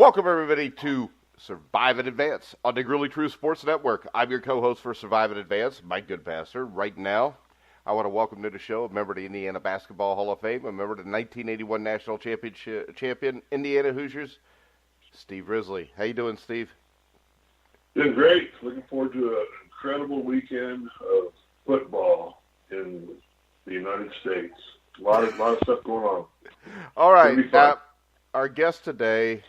Welcome, everybody, to Survive in Advance on the Really True Sports Network. I'm your co-host for Survive in Advance, Mike Goodpaster. Right now, I want to welcome to the show a member of the Indiana Basketball Hall of Fame, a member of the 1981 National Champion Indiana Hoosiers, Steve Risley. How you doing, Steve? Doing great. Looking forward to an incredible weekend of football in the United States. A lot of stuff going on. All right. Our guest today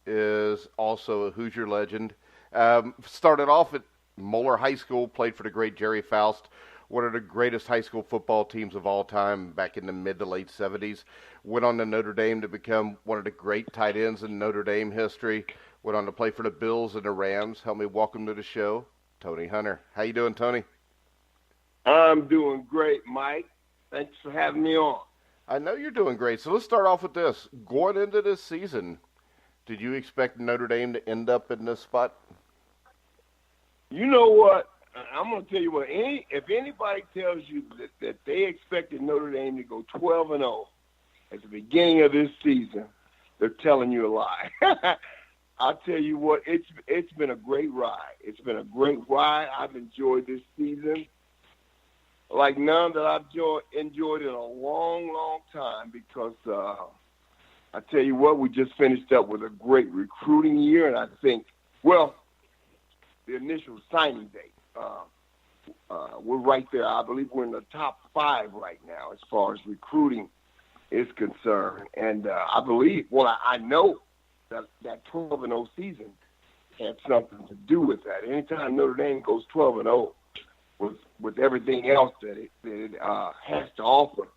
is also a Hoosier legend. Started off at Moeller High School, played for the great Jerry Faust, one of the greatest high school football teams of all time back in the mid to late 70s. Went on to Notre Dame to become one of the great tight ends in Notre Dame history. Went on to play for the Bills and the Rams. Help me welcome to the show, Tony Hunter. How you doing, Tony? I'm doing great, Mike. Thanks for having me on. I know you're doing great. So let's start off with this. Going into this season, did you expect Notre Dame to end up in this spot? You know what? I'm going to tell you what. If anybody tells you that they expected Notre Dame to go 12-0 at the beginning of this season, they're telling you a lie. I'll tell you what. It's been a great ride. It's been a great ride. I've enjoyed this season like none that I've enjoyed in a long, long time because I tell you what, we just finished up with a great recruiting year, and I think, well, the initial signing date, we're right there. I believe we're in the top 5 right now as far as recruiting is concerned. And I believe, well, I know that 12-0 season had something to do with that. Anytime Notre Dame goes 12-0 with everything else that it has to offer,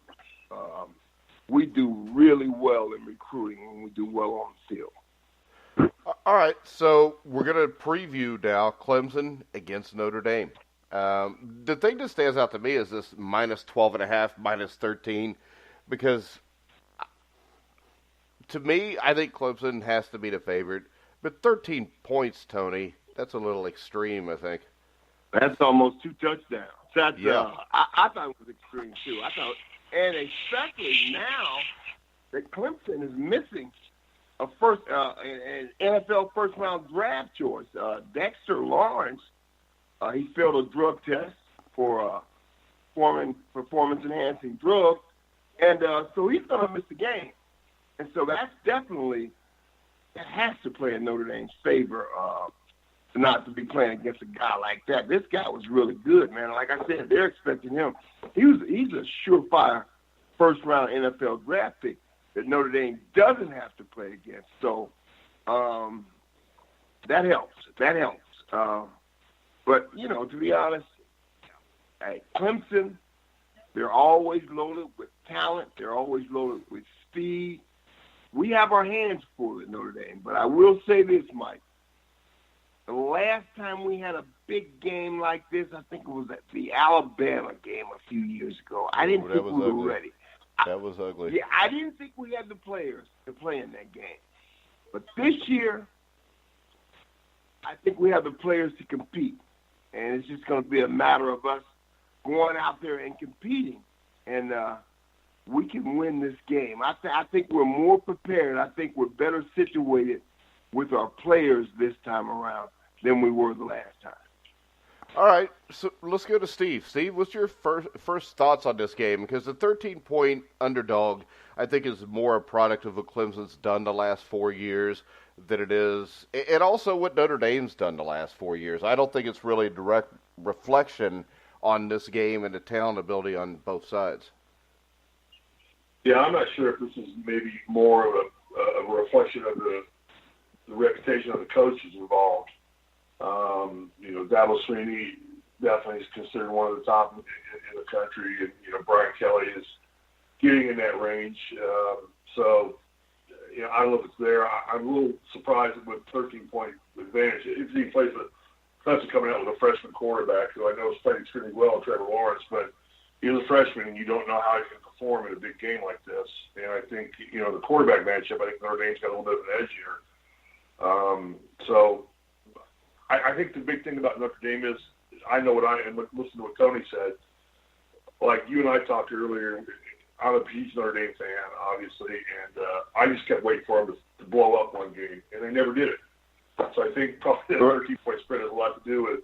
we do really well in recruiting and we do well on the field. All right, so we're going to preview now Clemson against Notre Dame. The thing that stands out to me is this minus 12.5, minus 13, because to me, I think Clemson has to be the favorite. But 13 points, Tony, that's a little extreme, I think. That's almost 2 touchdowns. Yeah. I thought it was extreme, too. And especially now that Clemson is missing an NFL first-round draft choice. Dexter Lawrence, he failed a drug test for performance-enhancing drug, and so he's going to miss the game. And so that has to play in Notre Dame's favor not to be playing against a guy like that. This guy was really good, man. Like I said, they're expecting him. He's a surefire first-round NFL draft pick that Notre Dame doesn't have to play against. So that helps. But, to be honest, at Clemson, they're always loaded with talent. They're always loaded with speed. We have our hands full at Notre Dame. But I will say this, Mike. The last time we had a big game like this, I think it was at the Alabama game a few years ago. I didn't think we were ready. That was ugly. Yeah, I didn't think we had the players to play in that game. But this year, I think we have the players to compete. And it's just going to be a matter of us going out there and competing. And we can win this game. I think we're more prepared. I think we're better situated with our players this time around than we were the last time. All right, so let's go to Steve. Steve, what's your first thoughts on this game? Because the 13-point underdog, I think, is more a product of what Clemson's done the last 4 years than it is, and also what Notre Dame's done the last 4 years. I don't think it's really a direct reflection on this game and the talent ability on both sides. Yeah, I'm not sure if this is maybe more of a reflection of the reputation of the coaches involved. Dabo Sweeney definitely is considered one of the top in the country, and Brian Kelly is getting in that range. I don't know if it's there. I'm a little surprised with 13-point advantage. If he plays with Clemson coming out with a freshman quarterback, who I know is playing extremely well, Trevor Lawrence, but he's a freshman, and you don't know how he can perform in a big game like this. And I think the quarterback matchup, I think Notre Dame's got a little bit of an edge here. I think the big thing about Notre Dame is I know listen to what Tony said. Like you and I talked earlier, I'm a huge Notre Dame fan, obviously, and I just kept waiting for him to blow up one game, and they never did it. So I think probably that 13-point spread has a lot to do with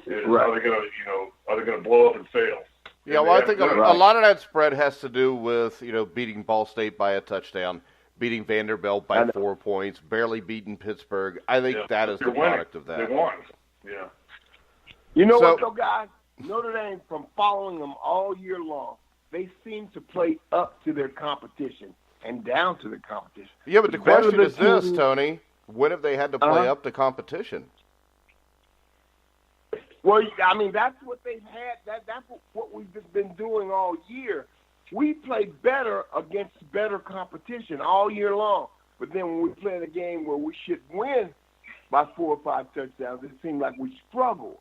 are they going to blow up and fail? Yeah, well, I think a lot of that spread has to do with, beating Ball State by a touchdown, beating Vanderbilt by 4 points, barely beating Pittsburgh. I think that is the product of that. They won. Yeah. You know what, though, guys? Notre Dame, from following them all year long, they seem to play up to their competition and down to the competition. Yeah, but the question is this, Tony. When have they had to play up to competition? Well, I mean, that's what they've had. That's what we've been doing all year. We play better against better competition all year long. But then when we play in a game where we should win by 4 or 5 touchdowns, it seemed like we struggled.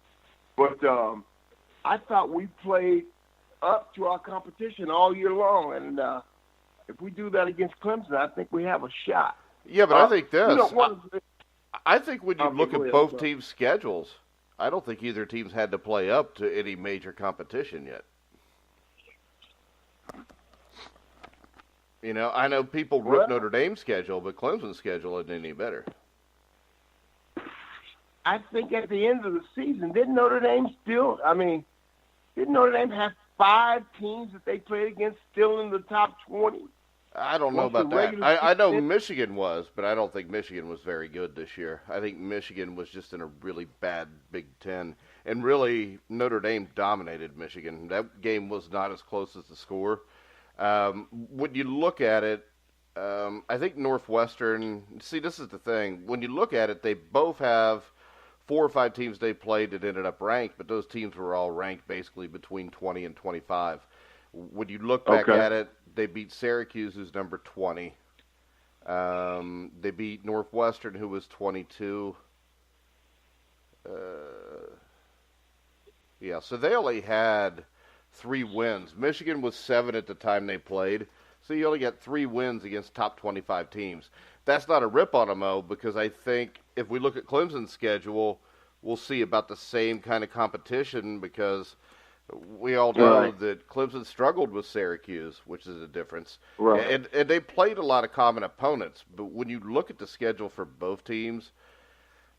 But I thought we played up to our competition all year long. And if we do that against Clemson, I think we have a shot. Yeah, but I think this. I think when you look at both teams' schedules, I don't think either team's had to play up to any major competition yet. I know people rip Notre Dame's schedule, but Clemson's schedule isn't any better. I think at the end of the season, didn't Notre Dame have 5 teams that they played against still in the top 20? I don't know about that. I know Michigan was, but I don't think Michigan was very good this year. I think Michigan was just in a really bad Big Ten. And really, Notre Dame dominated Michigan. That game was not as close as the score. When you look at it, I think Northwestern, see, this is the thing. When you look at it, they both have 4 or 5 teams they played that ended up ranked, but those teams were all ranked basically between 20 and 25. When you look back at it, they beat Syracuse, who's number 20. They beat Northwestern, who was 22. So they only had 3 wins. Michigan was 7 at the time they played, so you only got 3 wins against top 25 teams. That's not a rip on them, though, because I think if we look at Clemson's schedule, we'll see about the same kind of competition because we all know that Clemson struggled with Syracuse, which is a difference. Right. And they played a lot of common opponents. But when you look at the schedule for both teams,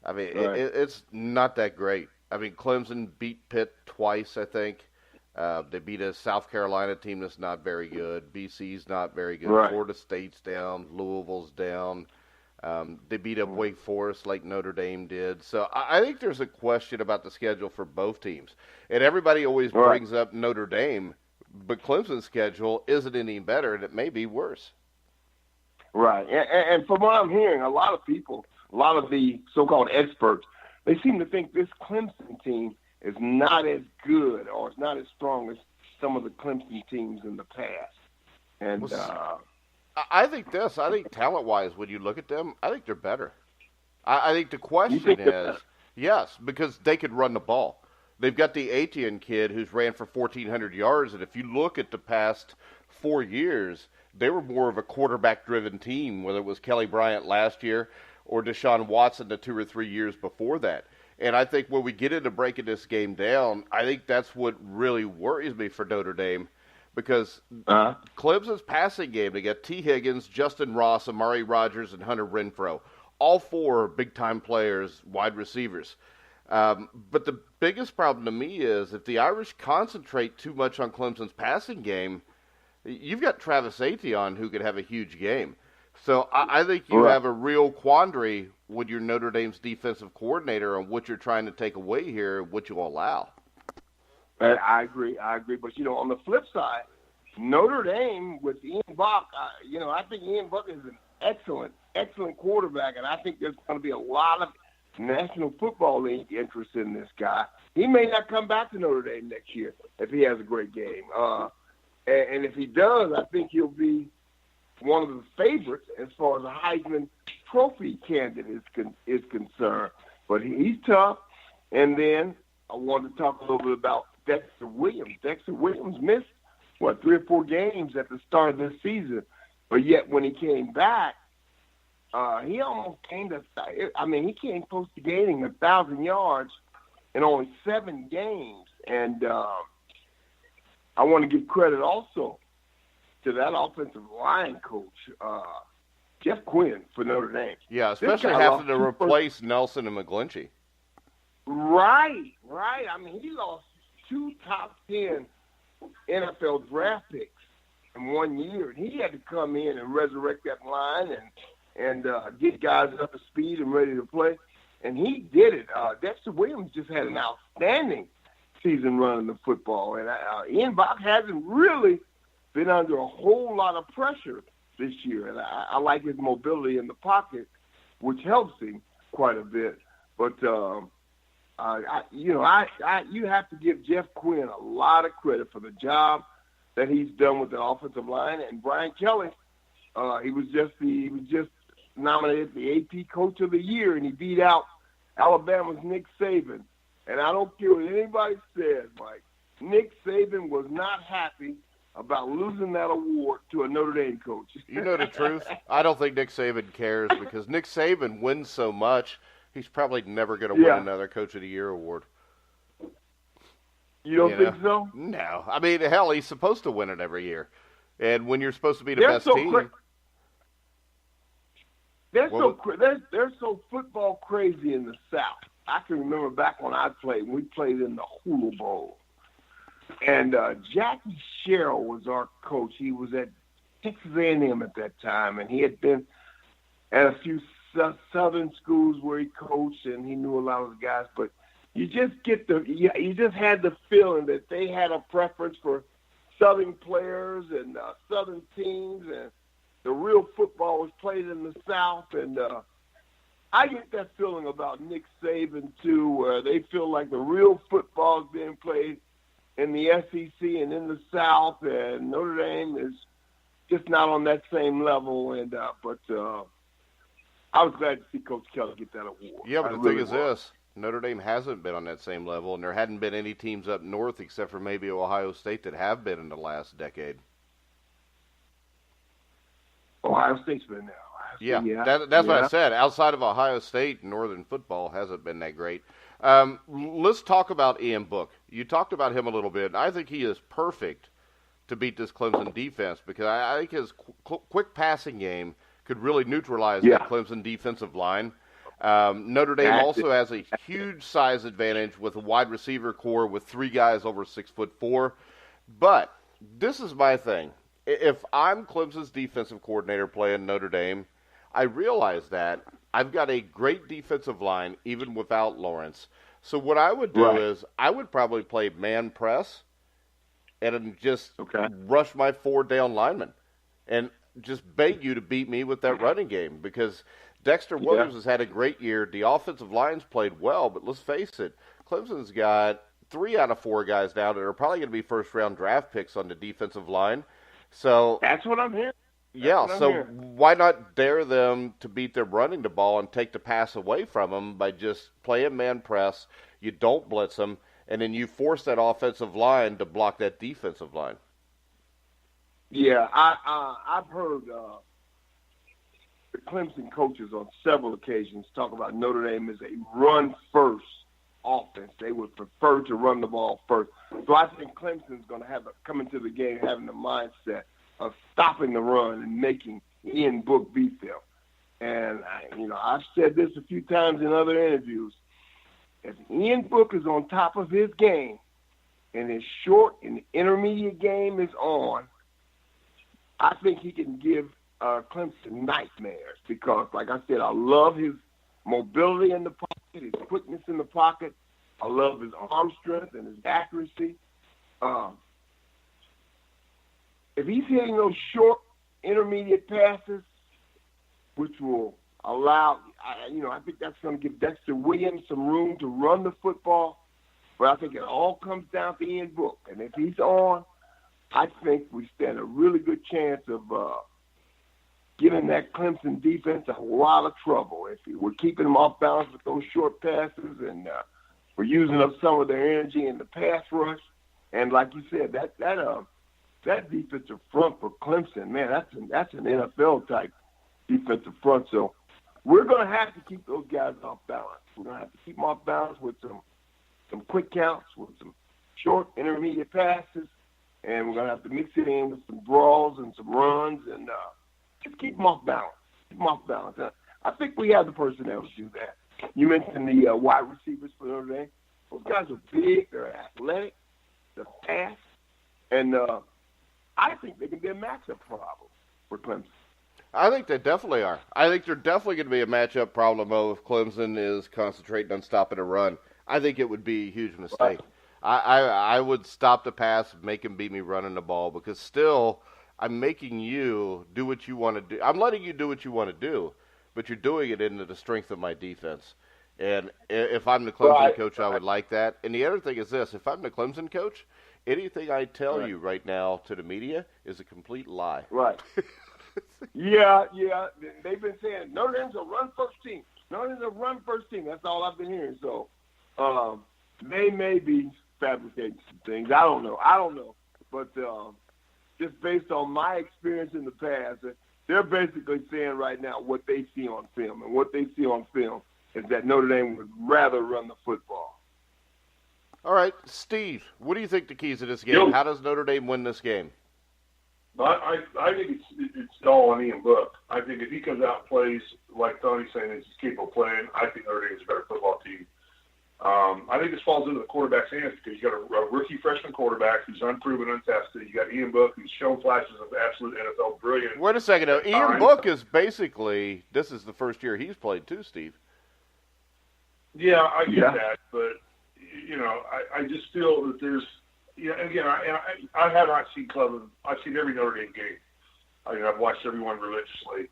I mean, it's not that great. I mean, Clemson beat Pitt twice, I think. They beat a South Carolina team that's not very good. BC's not very good. Right. Florida State's down. Louisville's down. They beat up Wake Forest like Notre Dame did. So I think there's a question about the schedule for both teams. And everybody always brings up Notre Dame, but Clemson's schedule isn't any better, and it may be worse. Right. And from what I'm hearing, a lot of people, a lot of the so-called experts, they seem to think this Clemson team is not as good or it's not as strong as some of the Clemson teams in the past. And I think talent-wise, when you look at them, I think they're better. I think the question is, yes, because they could run the ball. They've got the Etienne kid who's ran for 1,400 yards, and if you look at the past 4 years, they were more of a quarterback-driven team, whether it was Kelly Bryant last year or Deshaun Watson the 2 or 3 years before that. And I think when we get into breaking this game down, I think that's what really worries me for Notre Dame. Because Clemson's passing game, they got T. Higgins, Justin Ross, Amari Rogers, and Hunter Renfrow. All 4 big-time players, wide receivers. But the biggest problem to me is if the Irish concentrate too much on Clemson's passing game, you've got Travis Etienne who could have a huge game. So I think you have a real quandary with your Notre Dame's defensive coordinator on what you're trying to take away here and what you allow. I agree. But, on the flip side, Notre Dame with Ian Buck, I think Ian Buck is an excellent quarterback, and I think there's going to be a lot of National Football League interest in this guy. He may not come back to Notre Dame next year if he has a great game. And if he does, I think he'll be one of the favorites as far as a Heisman Trophy candidate is concerned. But he's tough. And then I wanted to talk a little bit about Dexter Williams. Dexter Williams missed, 3 or 4 games at the start of this season. But yet when he came back, he almost came to – he came close to gaining 1,000 yards in only 7 games. And I want to give credit also to that offensive line coach. Jeff Quinn for Notre Dame. Yeah, especially having to replace Nelson and McGlinchey. Right. I mean, he lost 2 top 10 NFL draft picks in 1 year, and he had to come in and resurrect that line and get guys up to speed and ready to play. And he did it. Dexter Williams just had an outstanding season running the football. And Ian Bock hasn't really been under a whole lot of pressure this year. And I like his mobility in the pocket, which helps him quite a bit. But, you have to give Jeff Quinn a lot of credit for the job that he's done with the offensive line. And Brian Kelly, he was just nominated the AP Coach of the Year, and he beat out Alabama's Nick Saban. And I don't care what anybody says, Mike. Nick Saban was not happy about losing that award to a Notre Dame coach. You know the truth? I don't think Nick Saban cares because Nick Saban wins so much, he's probably never going to win another Coach of the Year award. You don't think so? No. I mean, hell, he's supposed to win it every year. And when you're supposed to be the best team... They're so football crazy in the South. I can remember back when I played, we played in the Hula Bowl. And Jackie Sherrill was our coach. He was at Texas A&M at that time, and he had been at a few southern schools where he coached, and he knew a lot of the guys. But you just had the feeling that they had a preference for southern players and southern teams, and the real football was played in the South, and I get that feeling about Nick Saban, too, where they feel like the real football is being played in the SEC and in the South, and Notre Dame is just not on that same level. And but I was glad to see Coach Kelly get that award. Yeah, but the thing is this. Notre Dame hasn't been on that same level, and there hadn't been any teams up north except for maybe Ohio State that have been in the last decade. Ohio State's been there. That's what I said. Outside of Ohio State, Northern football hasn't been that great. Let's talk about Ian Book. You talked about him a little bit. I think he is perfect to beat this Clemson defense because I think his quick passing game could really neutralize that Clemson defensive line. Notre Dame also has a huge size advantage with a wide receiver core with 3 guys over 6'4". But this is my thing. If I'm Clemson's defensive coordinator playing Notre Dame, I realize that I've got a great defensive line even without Lawrence. So what I would do is I would probably play man press and just rush my 4 down linemen and just beg you to beat me with that running game because Dexter Williams has had a great year. The offensive line's played well, but let's face it, Clemson's got 3 out of 4 guys now that are probably going to be first-round draft picks on the defensive line. So that's what I'm hearing. Why not dare them to beat them running the ball and take the pass away from them by just playing man press? You don't blitz them, and then you force that offensive line to block that defensive line. Yeah, I've heard the Clemson coaches on several occasions talk about Notre Dame as a run-first offense. They would prefer to run the ball first. So I think Clemson's going to have come into the game having the mindset of stopping the run and making Ian Book beat them. And I've said this a few times in other interviews. If Ian Book is on top of his game and his short and intermediate game is on, I think he can give Clemson nightmares because, like I said, I love his mobility in the pocket, his quickness in the pocket. I love his arm strength and his accuracy. If he's hitting those short, intermediate passes, which will allow, I think that's going to give Dexter Williams some room to run the football. But I think it all comes down to Ian Book. And if he's on, I think we stand a really good chance of giving that Clemson defense a lot of trouble. If we're keeping them off balance with those short passes and we're using up some of their energy in the pass rush. And like you said, that defensive front for Clemson, man, that's an NFL-type defensive front. So we're going to have to keep those guys off balance. We're going to have to keep them off balance with some quick counts, with some short, intermediate passes, and we're going to have to mix it in with some brawls and some runs and just keep them off balance. them off balance. I think we have the personnel to do that. You mentioned the wide receivers for Notre Dame. Those guys are big. They're athletic. They're fast. And I think they can be a matchup problem for Clemson. I think they definitely are. I think they're definitely going to be a matchup problem if Clemson is concentrating on stopping a run. I think it would be a huge mistake. Right. I would stop the pass, make him beat me running the ball, because still I'm making you do what you want to do. I'm letting you do what you want to do, but you're doing it into the strength of my defense. And if I'm the Clemson coach, I would like that. And the other thing is this. If I'm the Clemson coach, anything I tell you right now to the media is a complete lie. Right. Yeah. They've been saying Notre Dame's a run-first team. Notre Dame's a run-first team. That's all I've been hearing. So they may be fabricating some things. I don't know. But just based on my experience in the past, they're basically saying right now what they see on film. And what they see on film is that Notre Dame would rather run the football. All right, Steve, what do you think the keys of this game? How does Notre Dame win this game? I think it's all on Ian Book. I think if he comes out and plays like Tony's saying, he's capable of playing, I think Notre Dame is a better football team. I think this falls into the quarterback's hands because you got a rookie freshman quarterback who's unproven, untested. You got Ian Book who's shown flashes of absolute NFL brilliance. Wait a second, though. Ian Book is basically – this is the first year he's played too, Steve. Yeah, I get that, but I just feel that there's again, I have not seen Clemson. I've seen every Notre Dame game. I've watched everyone religiously,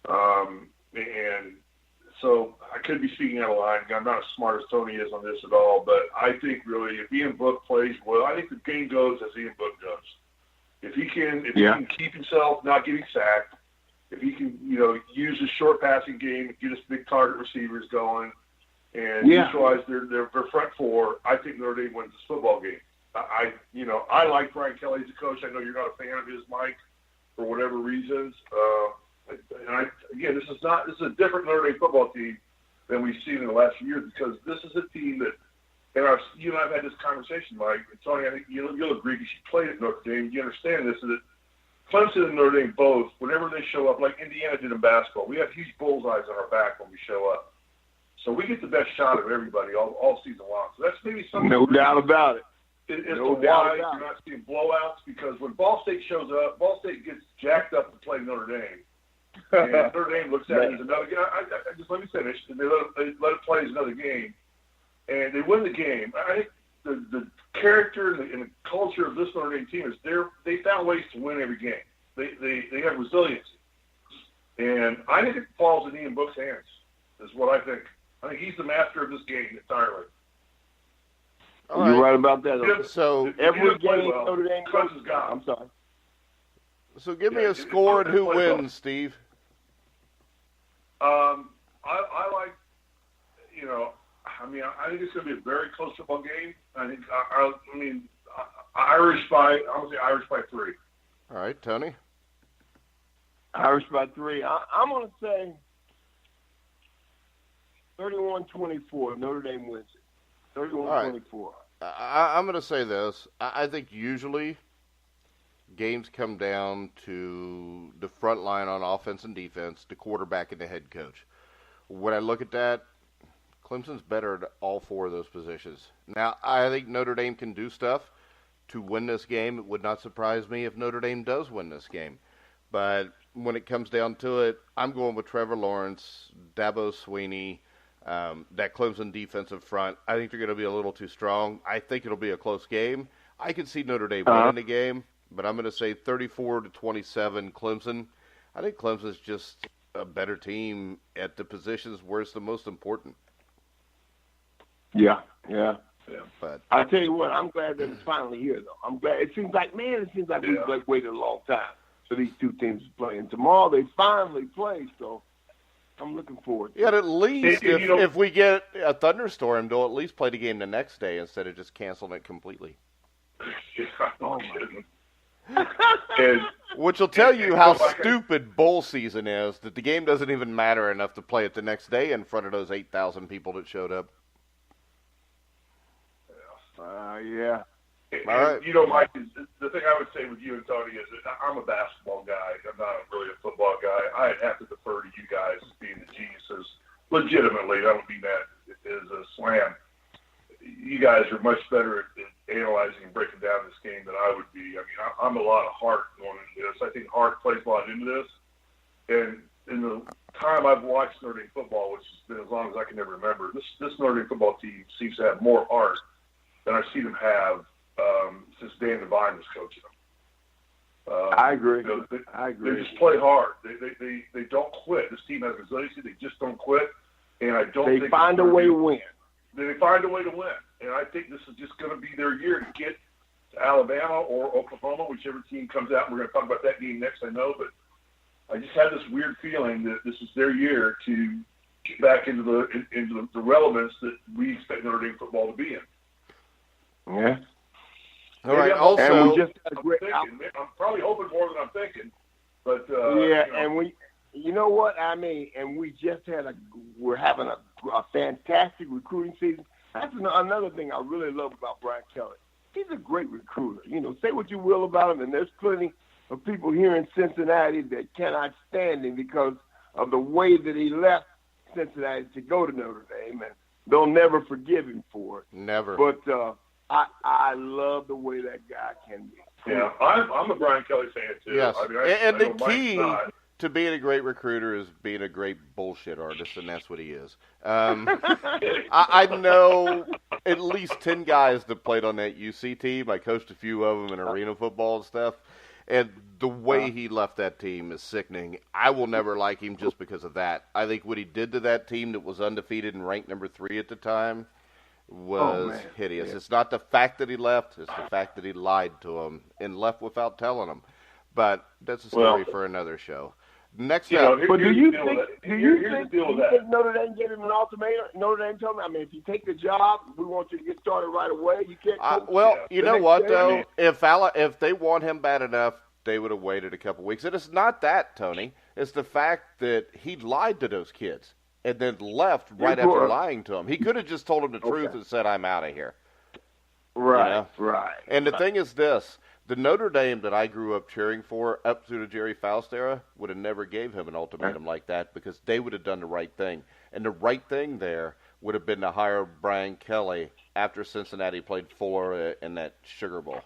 and so I could be speaking out of line. I'm not as smart as Tony is on this at all, but I think really if Ian Book plays well, I think the game goes as Ian Book goes. If he can keep himself not getting sacked, if he can use his short passing game, get his big target receivers going, and neutralize their front four, I think Notre Dame wins this football game. I like Brian Kelly as a coach. I know you're not a fan of his, Mike, for whatever reasons. This is a different Notre Dame football team than we've seen in the last few years because this is a team that, you and I have had this conversation, Mike, and Tony, I think you'll agree because you played at Notre Dame. You understand this, that Clemson and Notre Dame both, whenever they show up, like Indiana did in basketball, we have huge bullseyes on our back when we show up. So we get the best shot of everybody all season long. So that's maybe something. No doubt about it. As to why you're not seeing blowouts, because when Ball State shows up, Ball State gets jacked up to play Notre Dame. And Notre Dame looks at it as another game. Just let me finish. They let it play as another game. And they win the game. I think the character and the culture of this Notre Dame team is they found ways to win every game. They have resiliency. And I think it falls in Ian Book's hands, is what I think. I think he's the master of this game entirely. You're right about that. So every game Notre Dame coaches got. I'm sorry. So give me a score and who wins, Steve. I like, I think it's going to be a very close football game. I think, Irish by 3. All right, Tony. Irish by 3. I'm going to say 31-24. Notre Dame wins it. 31-24. Right. I'm going to say this. I think usually games come down to the front line on offense and defense, the quarterback and the head coach. When I look at that, Clemson's better at all 4 of those positions. Now, I think Notre Dame can do stuff to win this game. It would not surprise me if Notre Dame does win this game. But when it comes down to it, I'm going with Trevor Lawrence, Dabo Swinney, that Clemson defensive front. I think they're going to be a little too strong. I think it'll be a close game. I can see Notre Dame winning the game, but I'm going to say 34-27 Clemson. I think Clemson's just a better team at the positions where it's the most important. Yeah. But I tell you what, I'm glad that it's finally here, though. I'm glad. It seems like we've waited a long time for these two teams to play. And tomorrow they finally play, so I'm looking forward to it. Yeah, at least if we get a thunderstorm, they'll at least play the game the next day instead of just canceling it completely. Oh, my goodness. Which will tell you how stupid bowl season is, that the game doesn't even matter enough to play it the next day in front of those 8,000 people that showed up. Yeah. All right. You know, Mike, the thing I would say with you and Tony is that I'm a basketball guy. I'm not really a football guy. I'd have to defer to you guys being the geniuses. Legitimately, I don't mean that as a slam. You guys are much better at analyzing and breaking down this game than I would be. I mean, I'm a lot of heart going into this. I think heart plays a lot into this. And in the time I've watched Notre Dame football, which has been as long as I can ever remember, this Notre Dame football team seems to have more heart than I've seen them have since Dan Devine was coaching them. I agree. I agree. They just play hard. They don't quit. This team has resiliency. They just don't quit. And I don't think they find a way to win. They find a way to win. And I think this is just going to be their year to get to Alabama or Oklahoma, whichever team comes out. And we're going to talk about that game next, I know. But I just have this weird feeling that this is their year to get back into the relevance that we expect Notre Dame football to be in. Yeah. All right. I'm probably hoping more than I'm thinking, but and you know what I mean. And we just we're having a fantastic recruiting season. That's another thing I really love about Brian Kelly. He's a great recruiter. You know, say what you will about him, and there's plenty of people here in Cincinnati that cannot stand him because of the way that he left Cincinnati to go to Notre Dame, and they'll never forgive him for it. Never. But I love the way that guy can be. Yeah, I'm a Brian Kelly fan too. Yes, I mean, and the key to being a great recruiter is being a great bullshit artist, and that's what he is. I know at least 10 guys that played on that UC team. I coached a few of them in arena football and stuff, and the way he left that team is sickening. I will never like him just because of that. I think what he did to that team that was undefeated and ranked number 3 at the time was hideous. Yeah. It's not the fact that he left, it's the fact that he lied to him and left without telling them. But that's a story for another show. Next up. But do you think Notre Dame gave him an ultimatum? Notre Dame told him, I mean, if you take the job, we want you to get started right away. You can't. You know what, though? If they want him bad enough, they would have waited a couple weeks. And it's not that, Tony. It's the fact that he lied to those kids and then left right after lying to them. He could have just told them the truth and said, I'm out of here. Right, you know? Right. And the thing is this. The Notre Dame that I grew up cheering for up through the Jerry Faust era would have never gave him an ultimatum like that because they would have done the right thing. And the right thing there would have been to hire Brian Kelly after Cincinnati played Florida in that Sugar Bowl.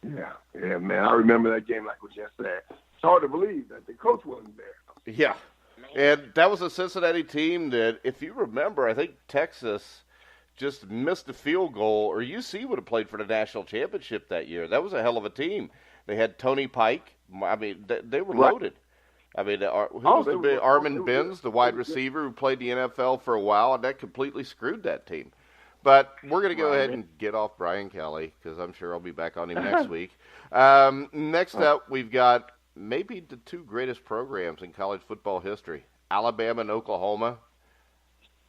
Yeah, man. I remember that game like it was yesterday. It's hard to believe that the coach wasn't there. Yeah. And that was a Cincinnati team that, if you remember, I think Texas just missed a field goal, or UC would have played for the national championship that year. That was a hell of a team. They had Tony Pike. I mean, they were loaded. I mean, who was the big Armin Benz, the wide receiver who played the NFL for a while, and that completely screwed that team. But we're going to go ahead and get off Brian Kelly because I'm sure I'll be back on him next week. Next up, we've got maybe the 2 greatest programs in college football history. Alabama and Oklahoma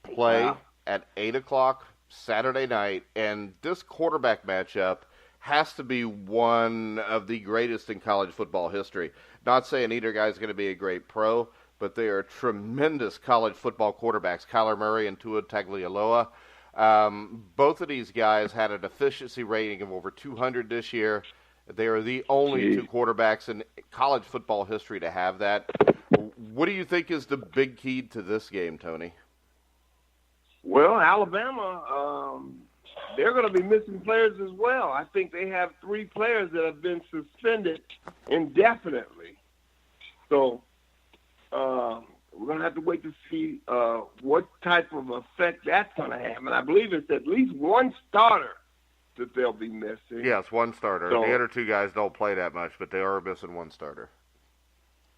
play at 8 o'clock Saturday night, and this quarterback matchup has to be one of the greatest in college football history. Not saying either guy's going to be a great pro, but they are tremendous college football quarterbacks, Kyler Murray and Tua Tagovailoa. Both of these guys had an efficiency rating of over 200 this year. They are the only 2 quarterbacks in college football history to have that. What do you think is the big key to this game, Tony? Well, Alabama, they're going to be missing players as well. I think they have 3 players that have been suspended indefinitely. So we're going to have to wait to see what type of effect that's going to have. And I believe it's at least 1 starter that they'll be missing. Yes, 1 starter. So, the other 2 guys don't play that much, but they are missing 1 starter.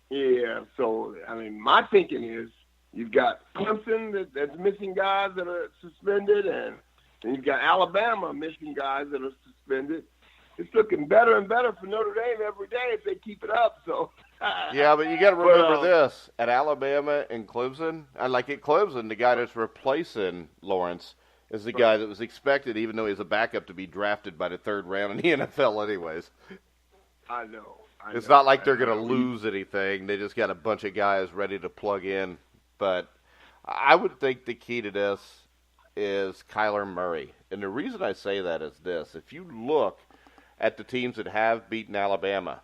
Yeah, so, I mean, my thinking is you've got Clemson that's missing guys that are suspended, and you've got Alabama missing guys that are suspended. It's looking better and better for Notre Dame every day if they keep it up. So yeah, but you got to remember this. At Alabama and Clemson, like at Clemson, the guy that's replacing Lawrence is the guy that was expected, even though he's a backup, to be drafted by the 3rd round in the NFL anyways. I know. It's not like they're going to lose anything. They just got a bunch of guys ready to plug in. But I would think the key to this, is Kyler Murray. And the reason I say that is this. If you look at the teams that have beaten Alabama,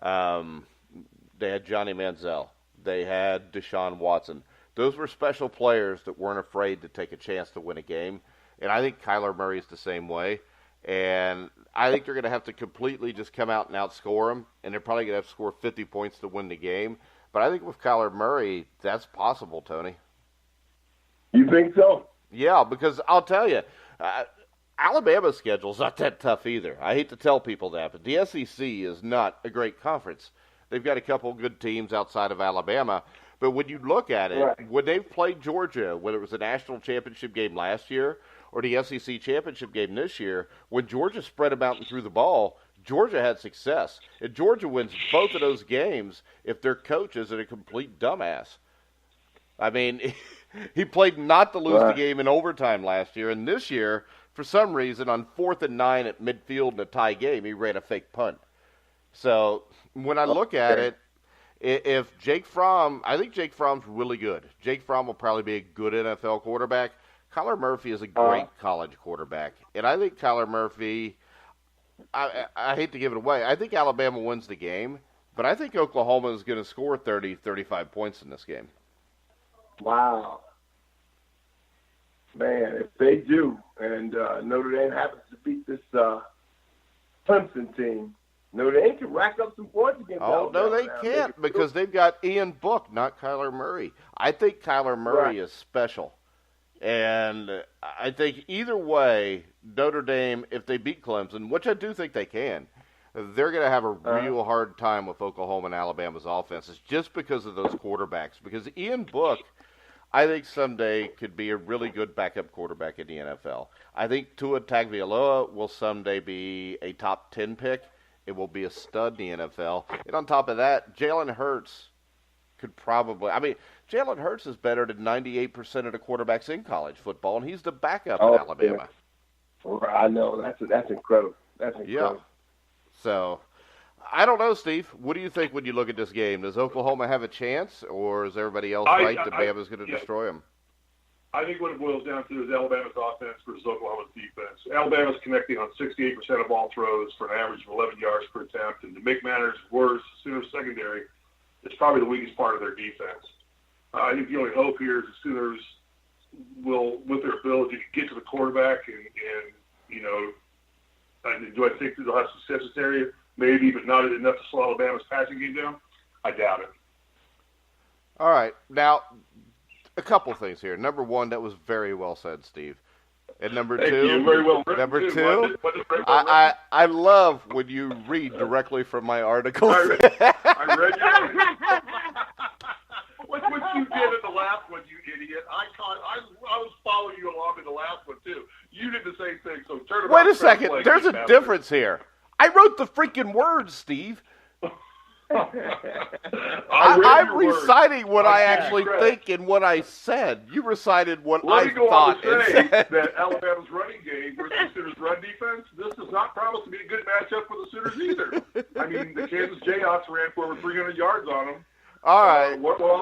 they had Johnny Manziel. They had Deshaun Watson. Those were special players that weren't afraid to take a chance to win a game. And I think Kyler Murray is the same way. And I think they're going to have to completely just come out and outscore them. And they're probably going to have to score 50 points to win the game. But I think with Kyler Murray, that's possible, Tony. You think so? Yeah, because I'll tell you, Alabama's schedule's not that tough either. I hate to tell people that, but the SEC is not a great conference. They've got a couple good teams outside of Alabama. But when you look at it, right, when they've played Georgia, whether it was a national championship game last year or the SEC championship game this year, when Georgia spread them out and threw the ball, Georgia had success. And Georgia wins both of those games if their coach isn't a complete dumbass. I mean, he played not to lose the game in overtime last year, and this year, for some reason, on 4th and 9 at midfield in a tie game, he ran a fake punt. So when I look at it, if Jake Fromm, I think Jake Fromm's really good. Jake Fromm will probably be a good NFL quarterback. Kyler Murphy is a great college quarterback. And I think Kyler Murphy, I hate to give it away, I think Alabama wins the game, but I think Oklahoma is going to score 30, 35 points in this game. Wow. Man, if they do, and Notre Dame happens to beat this Clemson team, Notre Dame can rack up some points against Alabama. No, they can't because they've got Ian Book, not Kyler Murray. I think Kyler Murray is special. And I think either way, Notre Dame, if they beat Clemson, which I do think they can, they're going to have a real hard time with Oklahoma and Alabama's offenses just because of those quarterbacks. Because Ian Book, I think someday could be a really good backup quarterback in the NFL. I think Tua Tagovailoa will someday be a top 10 pick. It will be a stud in the NFL. And on top of that, Jalen Hurts could probably – I mean, Jalen Hurts is better than 98% of the quarterbacks in college football, and he's the backup in Alabama. Yeah. I know. That's incredible. That's incredible. Yeah. So, I don't know, Steve. What do you think when you look at this game? Does Oklahoma have a chance, or is everybody else right that Bama's going to destroy them? I think what it boils down to is Alabama's offense versus Oklahoma's defense. Alabama's connecting on 68% of all throws for an average of 11 yards per attempt. And to make matters worse, Sooners secondary is probably the weakest part of their defense. I think the only hope here is the Sooners will, with their ability to get to the quarterback and you know, do I think they'll have success in this area? Maybe, but not enough to slow Alabama's passing game down? I doubt it. All right. Now, a couple things here. Number one, that was very well said, Steve. And number two, very well number two, I love when you read directly from my article. I read you. What you did in the last one, you idiot. I was following you along in the last one, too. You did the same thing, so turn it Wait a second. There's a difference here. I wrote the freaking words, Steve. I'm reciting what I actually think and what I said. You recited what I thought and said. That Alabama's running game versus the Sooners' run defense, this does not promise to be a good matchup for the Sooners either. I mean, the Kansas Jayhawks ran for over 300 yards on them. All right.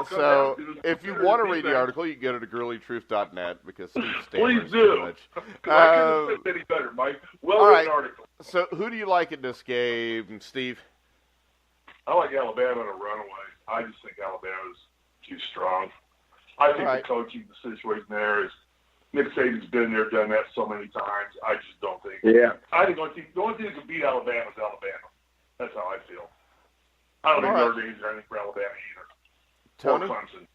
So if you want to read the article, you can go to thegirlytruth.net because Steve stammers too much. I couldn't have said any better, Mike. Well-written article. So who do you like in this game, Steve? I like Alabama in a runaway. I just think Alabama's too strong. I think the coaching, the situation there is Nick Saban's been there, done that so many times. I just don't think. Yeah. I think the only team that can beat Alabama is Alabama. That's how I feel. I don't think Notre Dame's anything for Alabama either. Tony? Or Clemson.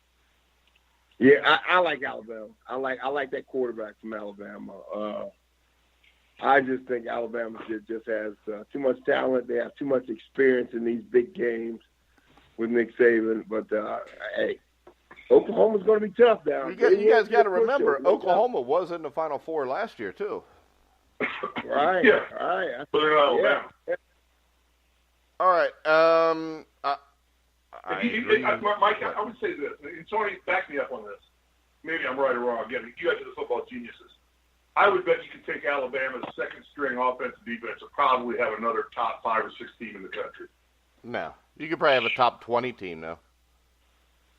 Yeah, I like Alabama. I like that quarterback from Alabama. I just think Alabama just has too much talent. They have too much experience in these big games with Nick Saban. But, hey, Oklahoma's going to be tough now. You guys got to remember, Oklahoma was in the Final Four last year, too. Right. Yeah. Right. But they're not Alabama. Yeah. All right. Mike, I would say this. And Tony, back me up on this. Maybe I'm right or wrong. Again, you guys are the football geniuses. I would bet you could take Alabama's second-string offensive defense and probably have another top 5 or 6 team in the country. No. You could probably have a top 20 team, though.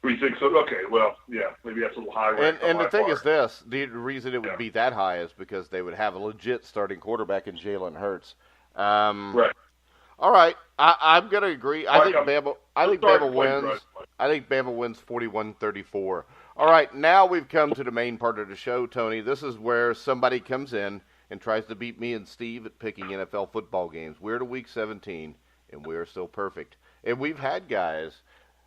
We think so? Okay, well, yeah, maybe that's a little high. And the thing is this, the reason it would be that high is because they would have a legit starting quarterback in Jalen Hurts. Right. All right, I'm going to agree. I think Bama wins. Right. I think Bama wins 41-34. All right, now we've come to the main part of the show, Tony. This is where somebody comes in and tries to beat me and Steve at picking NFL football games. We're to Week 17, and we are still perfect. And we've had guys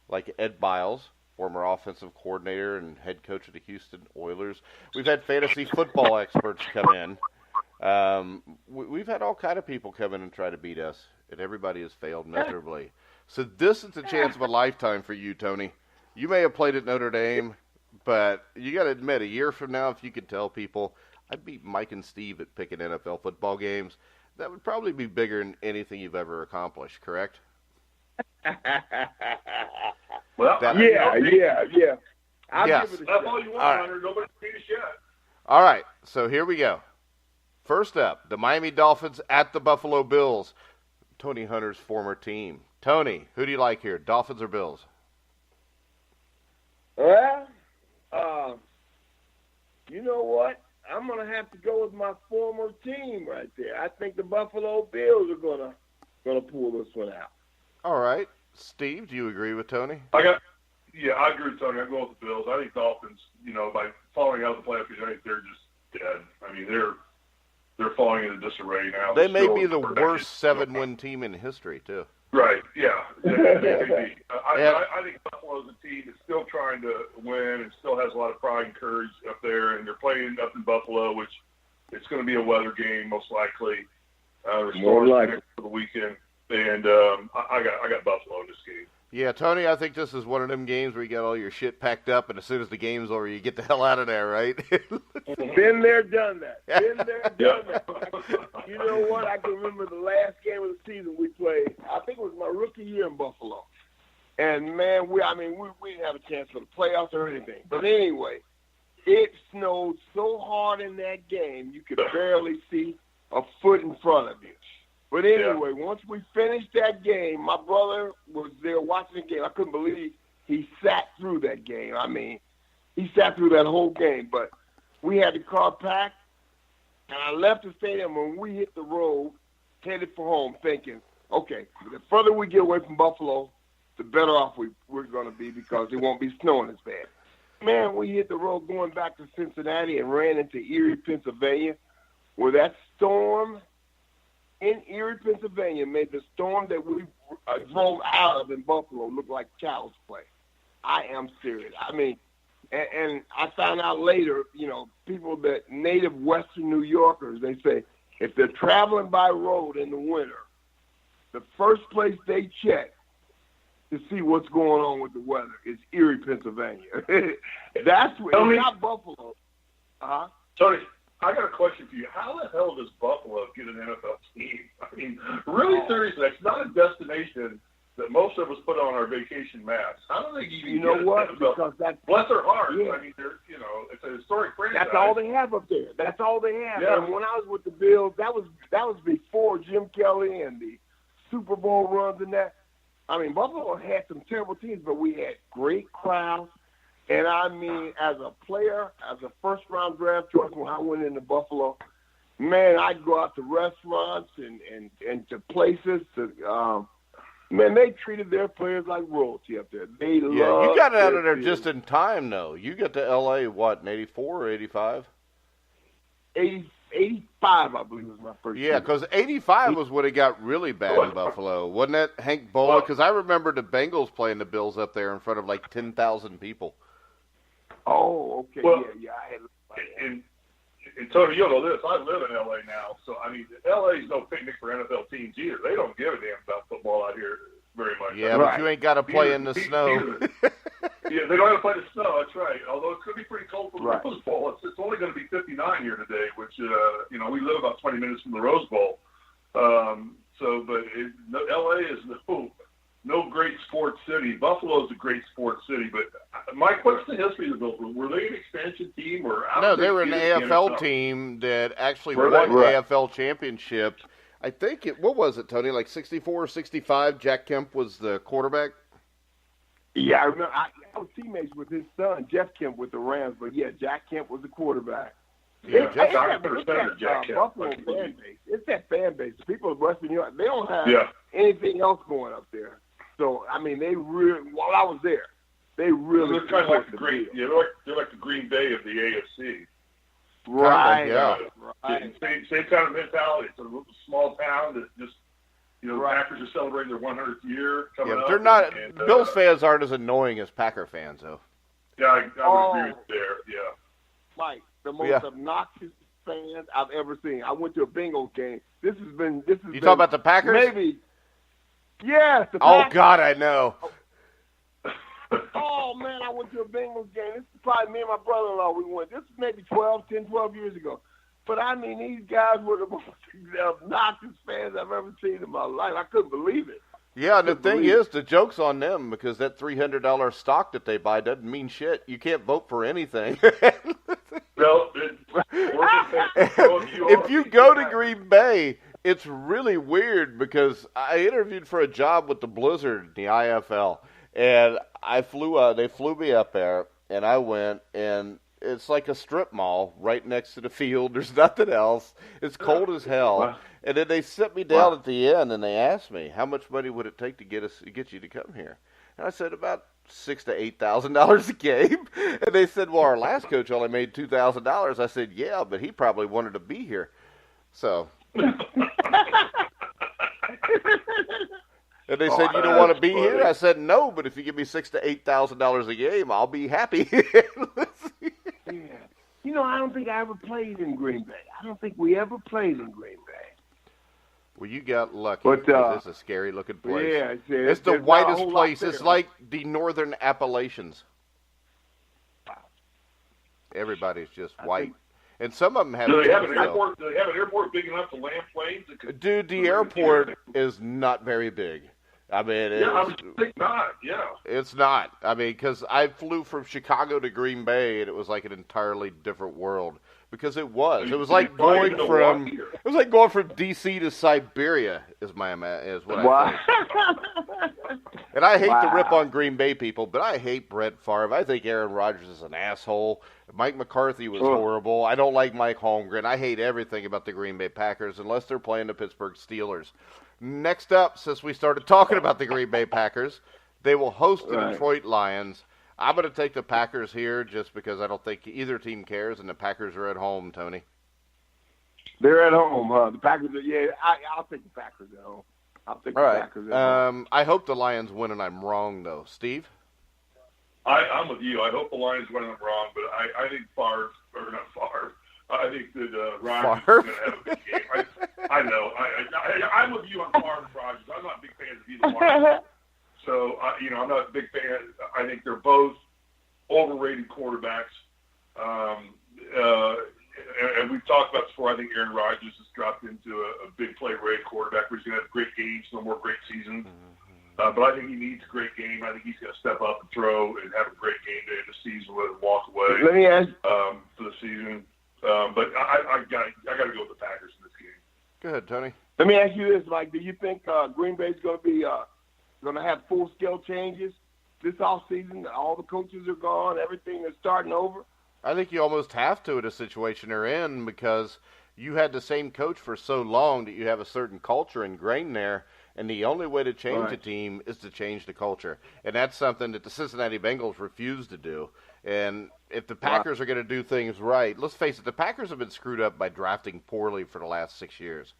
like Ed Biles, former offensive coordinator and head coach of the Houston Oilers. We've had fantasy football experts come in. We've had all kind of people come in and try to beat us, and everybody has failed miserably. So this is the chance of a lifetime for you, Tony. You may have played at Notre Dame, but you got to admit, a year from now, if you could tell people, I beat Mike and Steve at picking NFL football games, that would probably be bigger than anything you've ever accomplished, correct? Well, yeah. I'll give it a That's shot. all you want, Hunter. Nobody beat us yet. All right, so here we go. First up, the Miami Dolphins at the Buffalo Bills, Tony Hunter's former team. Tony, who do you like here, Dolphins or Bills? Well, you know what? I'm going to have to go with my former team right there. I think the Buffalo Bills are gonna pull this one out. All right. Steve, do you agree with Tony? I agree with Tony. I'm going with the Bills. I think Dolphins, by falling out of the playoffs, I think they're just dead. I mean, they're falling into disarray now. They may be the worst 7-win team in history, too. Right, yeah. They may be. I think Buffalo's a team that's still trying to win and still has a lot of pride and courage up there, and they're playing up in Buffalo, which it's going to be a weather game most likely. More likely for the weekend, and I got Buffalo in this game. Yeah, Tony, I think this is one of them games where you got all your shit packed up, and as soon as the game's over, you get the hell out of there, right? Been there, done that. Been there, done that. You know what? I can remember the last game of the season we played. I think it was my rookie year in Buffalo. And, man, we didn't have a chance for the playoffs or anything. But anyway, it snowed so hard in that game, you could barely see a foot in front of you. But anyway, once we finished that game, my brother was there watching the game. I couldn't believe he sat through that game. I mean, he sat through that whole game. But we had the car packed, and I left the stadium when we hit the road, headed for home, thinking, okay, the further we get away from Buffalo, the better off we're going to be because it won't be snowing as bad. Man, we hit the road going back to Cincinnati and ran into Erie, Pennsylvania, where that storm in Erie, Pennsylvania, made the storm that we drove out of in Buffalo look like child's play. I am serious. I mean, and I found out later, people that native Western New Yorkers, they say if they're traveling by road in the winter, the first place they check to see what's going on with the weather is Erie, Pennsylvania. That's where it's not Buffalo. Tony, I got a question for you. How the hell does Buffalo get an NFL team? I mean, really seriously, it's not a destination that most of us put on our vacation maps. How do they even get an NFL? Because bless their hearts. Yeah. I mean, it's a historic franchise. That's all they have up there. That's all they have. Yeah. And when I was with the Bills, that was before Jim Kelly and the Super Bowl runs and that. I mean, Buffalo had some terrible teams, but we had great crowds. And, I mean, as a player, as a first-round draft choice when I went into Buffalo, man, I'd go out to restaurants and to places. Man, they treated their players like royalty up there. They loved you got out of there team. just in time, though. You got to L.A., what, in 84 or 85? 85, I believe, was my first year. Yeah, because 85 was when it got really bad in Buffalo. Wasn't it, Hank Bola? Because I remember the Bengals playing the Bills up there in front of like 10,000 people. Oh, okay. Well, yeah. I had and Tony, you'll know this. I live in L.A. now, so, I mean, L.A. is no picnic for NFL teams either. They don't give a damn about football out here very much. Yeah, but you ain't got to play in the snow. Yeah, they don't have to play the snow. That's right. Although it could be pretty cold for the Rose Bowl. It's only going to be 59 here today, which we live about 20 minutes from the Rose Bowl. L.A. is no great sports city. Buffalo is a great sports city, but what's the history of the Bills? Were they an expansion team or? No, they were an AFL team that actually won the AFL championship. I think what was it, Tony? Like 64 or 65. Jack Kemp was the quarterback. Yeah, I remember. I was teammates with his son, Jeff Kemp, with the Rams. But, yeah, Jack Kemp was the quarterback. Yeah, It's Jack Kemp. Buffalo fan base. It's that fan base. The people of Western New York, they don't have anything else going up there. So, I mean, they really, while I was there, they really they're kind of like the Green, they're like the Green Bay of the AFC. Right. Yeah. Right. Same kind of mentality. It's a little small town that just, the Packers are celebrating their 100th year coming up. They're not. Bills fans aren't as annoying as Packer fans, though. Yeah, I would agree with you there. Yeah. Mike, the most obnoxious fans I've ever seen. I went to a Bengals game. This has been. You talking about the Packers? Maybe. Yes. Oh God, I know. Oh, man, I went to a Bengals game. This is probably me and my brother-in-law. We went. This is maybe 12 years ago. But, I mean, these guys were the most obnoxious fans I've ever seen in my life. I couldn't believe it. Yeah, and the thing is, the joke's on them because that $300 stock that they buy doesn't mean shit. You can't vote for anything. No, if you go to Green Bay, it's really weird because I interviewed for a job with the Blizzard, the IFL, and they flew me up there, and I went, and it's like a strip mall right next to the field. There's nothing else. It's cold as hell. Wow. And then they sit me down at the end, and they asked me, how much money would it take to get you to come here? And I said, about $6,000 to $8,000 a game. And they said, well, our last coach only made $2,000. I said, yeah, but he probably wanted to be here. So. And they said, you don't want to be here? I said, no, but if you give me $6,000 to $8,000 a game, I'll be happy. Yeah. I don't think I ever played in Green Bay. I don't think we ever played in Green Bay. Well, you got lucky. But, it's a scary-looking place. Yeah, it's the whitest place. It's like the northern Appalachians. Wow. Everybody's just white. And some of them have... Do they have an airport? Do they have an airport big enough to land planes? Dude, the airport is not very big. I mean, I would think not. Yeah, it's not. I mean, because I flew from Chicago to Green Bay, and it was like an entirely different world. Because it was. It was like going from. It was like going from D.C. to Siberia. Is what I think. And I hate to rip on Green Bay people, but I hate Brett Favre. I think Aaron Rodgers is an asshole. Mike McCarthy was horrible. I don't like Mike Holmgren. I hate everything about the Green Bay Packers unless they're playing the Pittsburgh Steelers. Next up, since we started talking about the Green Bay Packers, they will host the Detroit Lions. I'm going to take the Packers here just because I don't think either team cares, and the Packers are at home, Tony. They're at home, huh? The Packers are, I'll take the Packers at home. I'll take the Packers at home. I hope the Lions win, and I'm wrong, though. Steve? I'm with you. I hope the Lions win, and I'm wrong, but I think I think that Rodgers is going to have a good game. I know. I'm with you on Favre and Rodgers. I'm not a big fan of either one. So, I'm not a big fan. I think they're both overrated quarterbacks. And we've talked about this before. I think Aaron Rodgers has dropped into a big play-rate quarterback where he's going to have great games, no more great seasons. But I think he needs a great game. I think he's going to step up and throw and have a great game day of the season and walk away Let me ask for the season. But I got to go with the Packers in this game. Go ahead, Tony. Let me ask you this, Mike. Do you think Green Bay's going to be going to have full-scale changes this offseason? All the coaches are gone. Everything is starting over. I think you almost have to in a situation they're in because you had the same coach for so long that you have a certain culture ingrained there, and the only way to change a team is to change the culture. And that's something that the Cincinnati Bengals refuse to do. And if the Packers are going to do things right, let's face it, the Packers have been screwed up by drafting poorly for the last 6 years.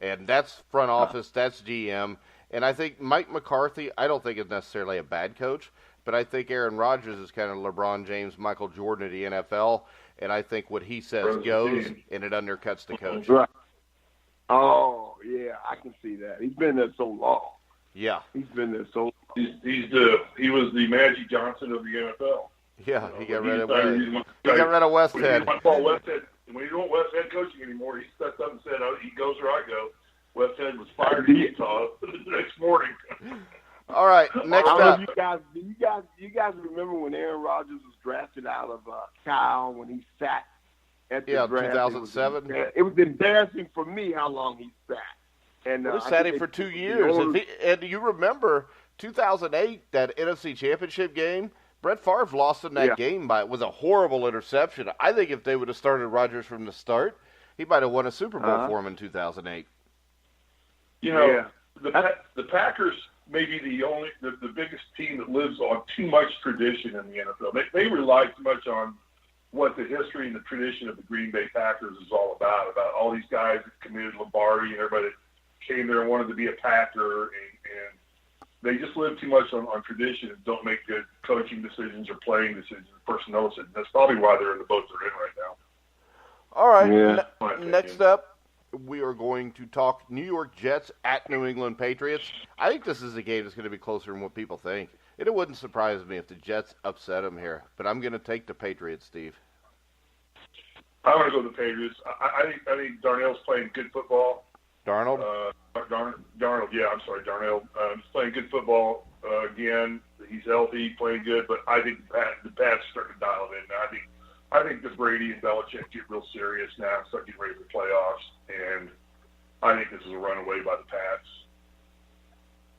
And that's front office, that's GM. And I think Mike McCarthy, I don't think is necessarily a bad coach, but I think Aaron Rodgers is kind of LeBron James, Michael Jordan of the NFL, and I think what he says goes, and it undercuts the coach. Right. Oh, yeah, I can see that. He's been there so long. Yeah. He's been there so long. He was the Magic Johnson of the NFL. Yeah, he got rid of Westhead. When you don't want Westhead coaching anymore, he stepped up and said, he goes or I go. Westhead was fired in Utah the next morning. All right, next up. You guys remember when Aaron Rodgers was drafted out of Cal when he sat at the draft? 2007. It was embarrassing for me how long he sat. And he sat him for 2 years. And you remember 2008, that NFC Championship game, Brett Favre lost in that game with a horrible interception. I think if they would have started Rodgers from the start, he might have won a Super Bowl for him in 2008. The Packers may be the biggest team that lives on too much tradition in the NFL. They rely too much on what the history and the tradition of the Green Bay Packers is all about all these guys that committed Lombardi and everybody that came there and wanted to be a Packer, and they just live too much on tradition and don't make good coaching decisions or playing decisions, personnel decisions. That's probably why they're in the boat they're in right now. All right, next up, we are going to talk New York Jets at New England Patriots. I think this is a game that's going to be closer than what people think. It wouldn't surprise me if the Jets upset them here, but I'm going to take the Patriots, Steve. I'm going to go with the Patriots. I think Darnell's playing good football. Darnold? Darnold, yeah, I'm sorry, Darnell. He's playing good football again. He's healthy, playing good, but I think the Pats starting to dial it in now. I think that Brady and Belichick get real serious now and start getting ready for the playoffs, and I think this is a runaway by the Pats.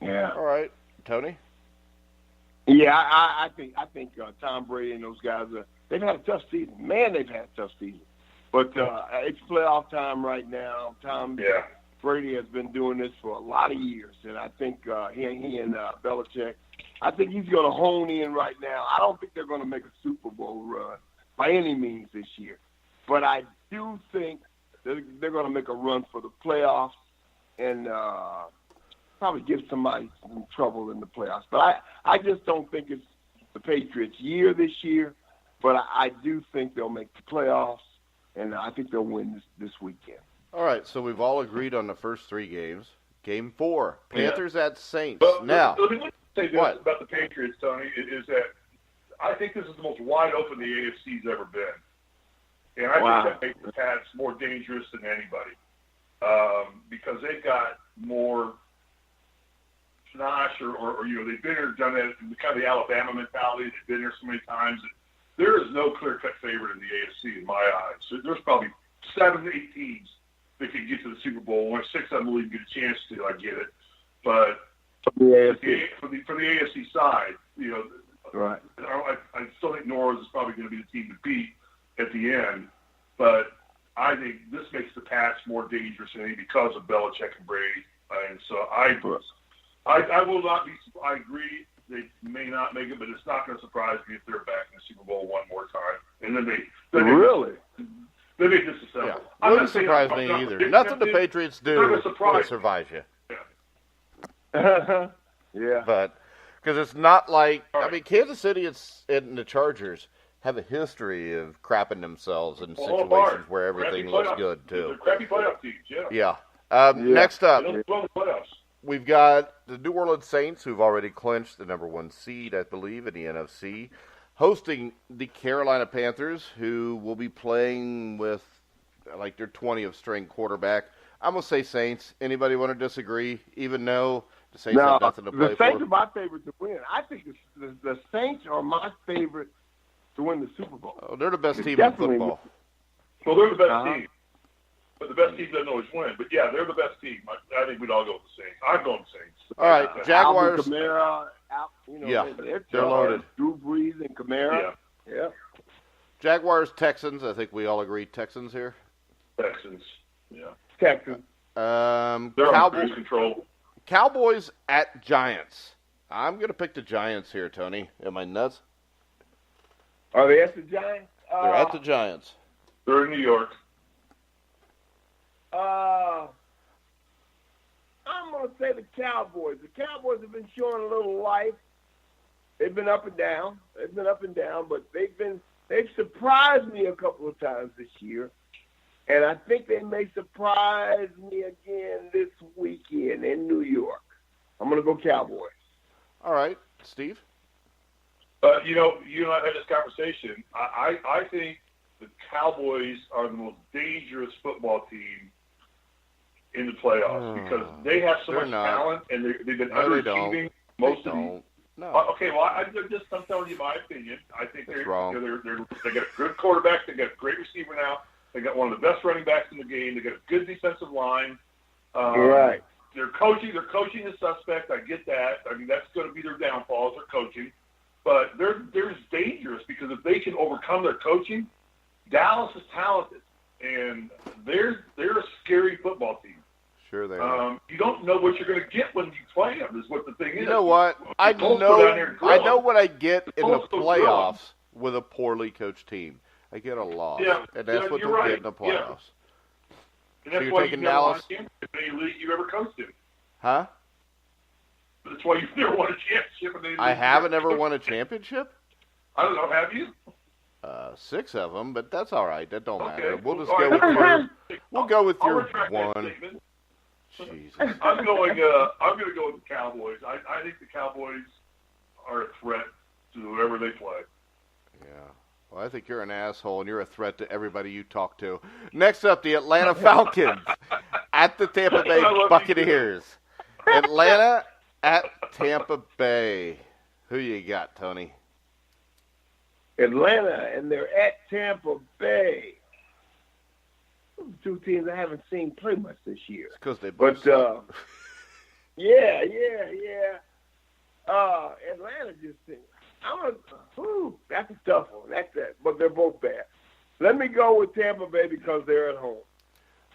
Yeah. All right. Tony? Yeah, I think Tom Brady and those guys they've had a tough season. Man, they've had a tough season. But it's playoff time right now. Brady has been doing this for a lot of years, and I think he and Belichick, I think he's going to hone in right now. I don't think they're going to make a Super Bowl run by any means this year, but I do think they're going to make a run for the playoffs and probably give somebody some trouble in the playoffs. But I just don't think it's the Patriots' year this year, but I do think they'll make the playoffs, and I think they'll win this weekend. All right, so we've all agreed on the first three games. Game 4, Panthers at Saints. But now, let me say this about the Patriots, Tony, is that I think this is the most wide open the AFC's ever been. And I think that makes the Pats more dangerous than anybody because they've got more panache or they've been there, done that, kind of the Alabama mentality. They've been there so many times. There is no clear-cut favorite in the AFC in my eyes. So there's probably 7 to 8 teams that can get to the Super Bowl. Only 6 of them will even get a chance to. I get it. But for the AFC side, right. I still think New Orleans is probably going to be the team to beat at the end. But I think this makes the Pats more dangerous than any because of Belichick and Brady. And so I will not be – I agree they may not make it, but it's not going to surprise me if they're back in the Super Bowl one more time. And then they really? They may disassemble. Yeah. Wouldn't surprise me either. Nothing the Patriots do will surprise you. Yeah. But because it's not like Kansas City and the Chargers have a history of crapping themselves in situations where everything looks good too. They're crappy playoff teams. Yeah. Next up, we've got the New Orleans Saints, who've already clinched the number 1 seed, I believe, in the NFC, hosting the Carolina Panthers, who will be playing with like their 20th string quarterback. I'm gonna say Saints. Anybody want to disagree? Even though the Saints have nothing to play for. The Saints are my favorite to win. I think the Saints are my favorite to win the Super Bowl. Oh, they're the best team in football. Well, they're the best team. But the best team doesn't always win. But, yeah, they're the best team. I think we'd all go with the Saints. I'm going with the Saints. All right, Jaguars. Kamara, they're loaded. Drew Brees and Kamara. Yeah. Jaguars, Texans. I think we all agree Texans here. Texans. Yeah. Texans. They're on cruise control. Cowboys at Giants. I'm going to pick the Giants here, Tony. Am I nuts? Are they at the Giants? They're at the Giants. They're in New York. I'm going to say the Cowboys. The Cowboys have been showing a little life. They've been up and down. But they've surprised me a couple of times this year. And I think they may surprise me again this weekend in New York. I'm going to go Cowboys. All right. Steve? You and I had this conversation. I think the Cowboys are the most dangerous football team in the playoffs because they have so much talent and they've been underachieving most of the. No. Okay, well, I'm telling you my opinion. I think they got a good quarterback. They got a great receiver now. They got one of the best running backs in the game. They got a good defensive line. Right. They're coaching is suspect. I get that. I mean, that's going to be their downfall, is their coaching. But they're dangerous because if they can overcome their coaching, Dallas is talented, and they're a scary football team. Sure they are. You don't know what you're going to get when you play them. Is what the thing is. You know what? I know what I get in the playoffs with a poorly coached team. I get a loss, and that's what they'll get in the playoffs. And that's so why you're taking you've never Dallas? won a championship in any league you've ever coached in. Huh? That's why you've never won a championship in any league. I haven't ever won a championship? I don't know. Have you? 6 of them, but that's all right. That don't matter. We'll just All go right. We'll go with I'll your retract that one. statement. Jesus. I'm going to go with the Cowboys. I think the Cowboys are a threat to whoever they play. Yeah. Well, I think you're an asshole, and you're a threat to everybody you talk to. Next up, the Atlanta Falcons at the Tampa Bay Buccaneers. Atlanta at Tampa Bay. Who you got, Tony? Atlanta, and they're at Tampa Bay. Those are two teams I haven't seen play much this year. It's because they both suck. Yeah. Atlanta just that's a tough one. But they're both bad. Let me go with Tampa Bay because they're at home.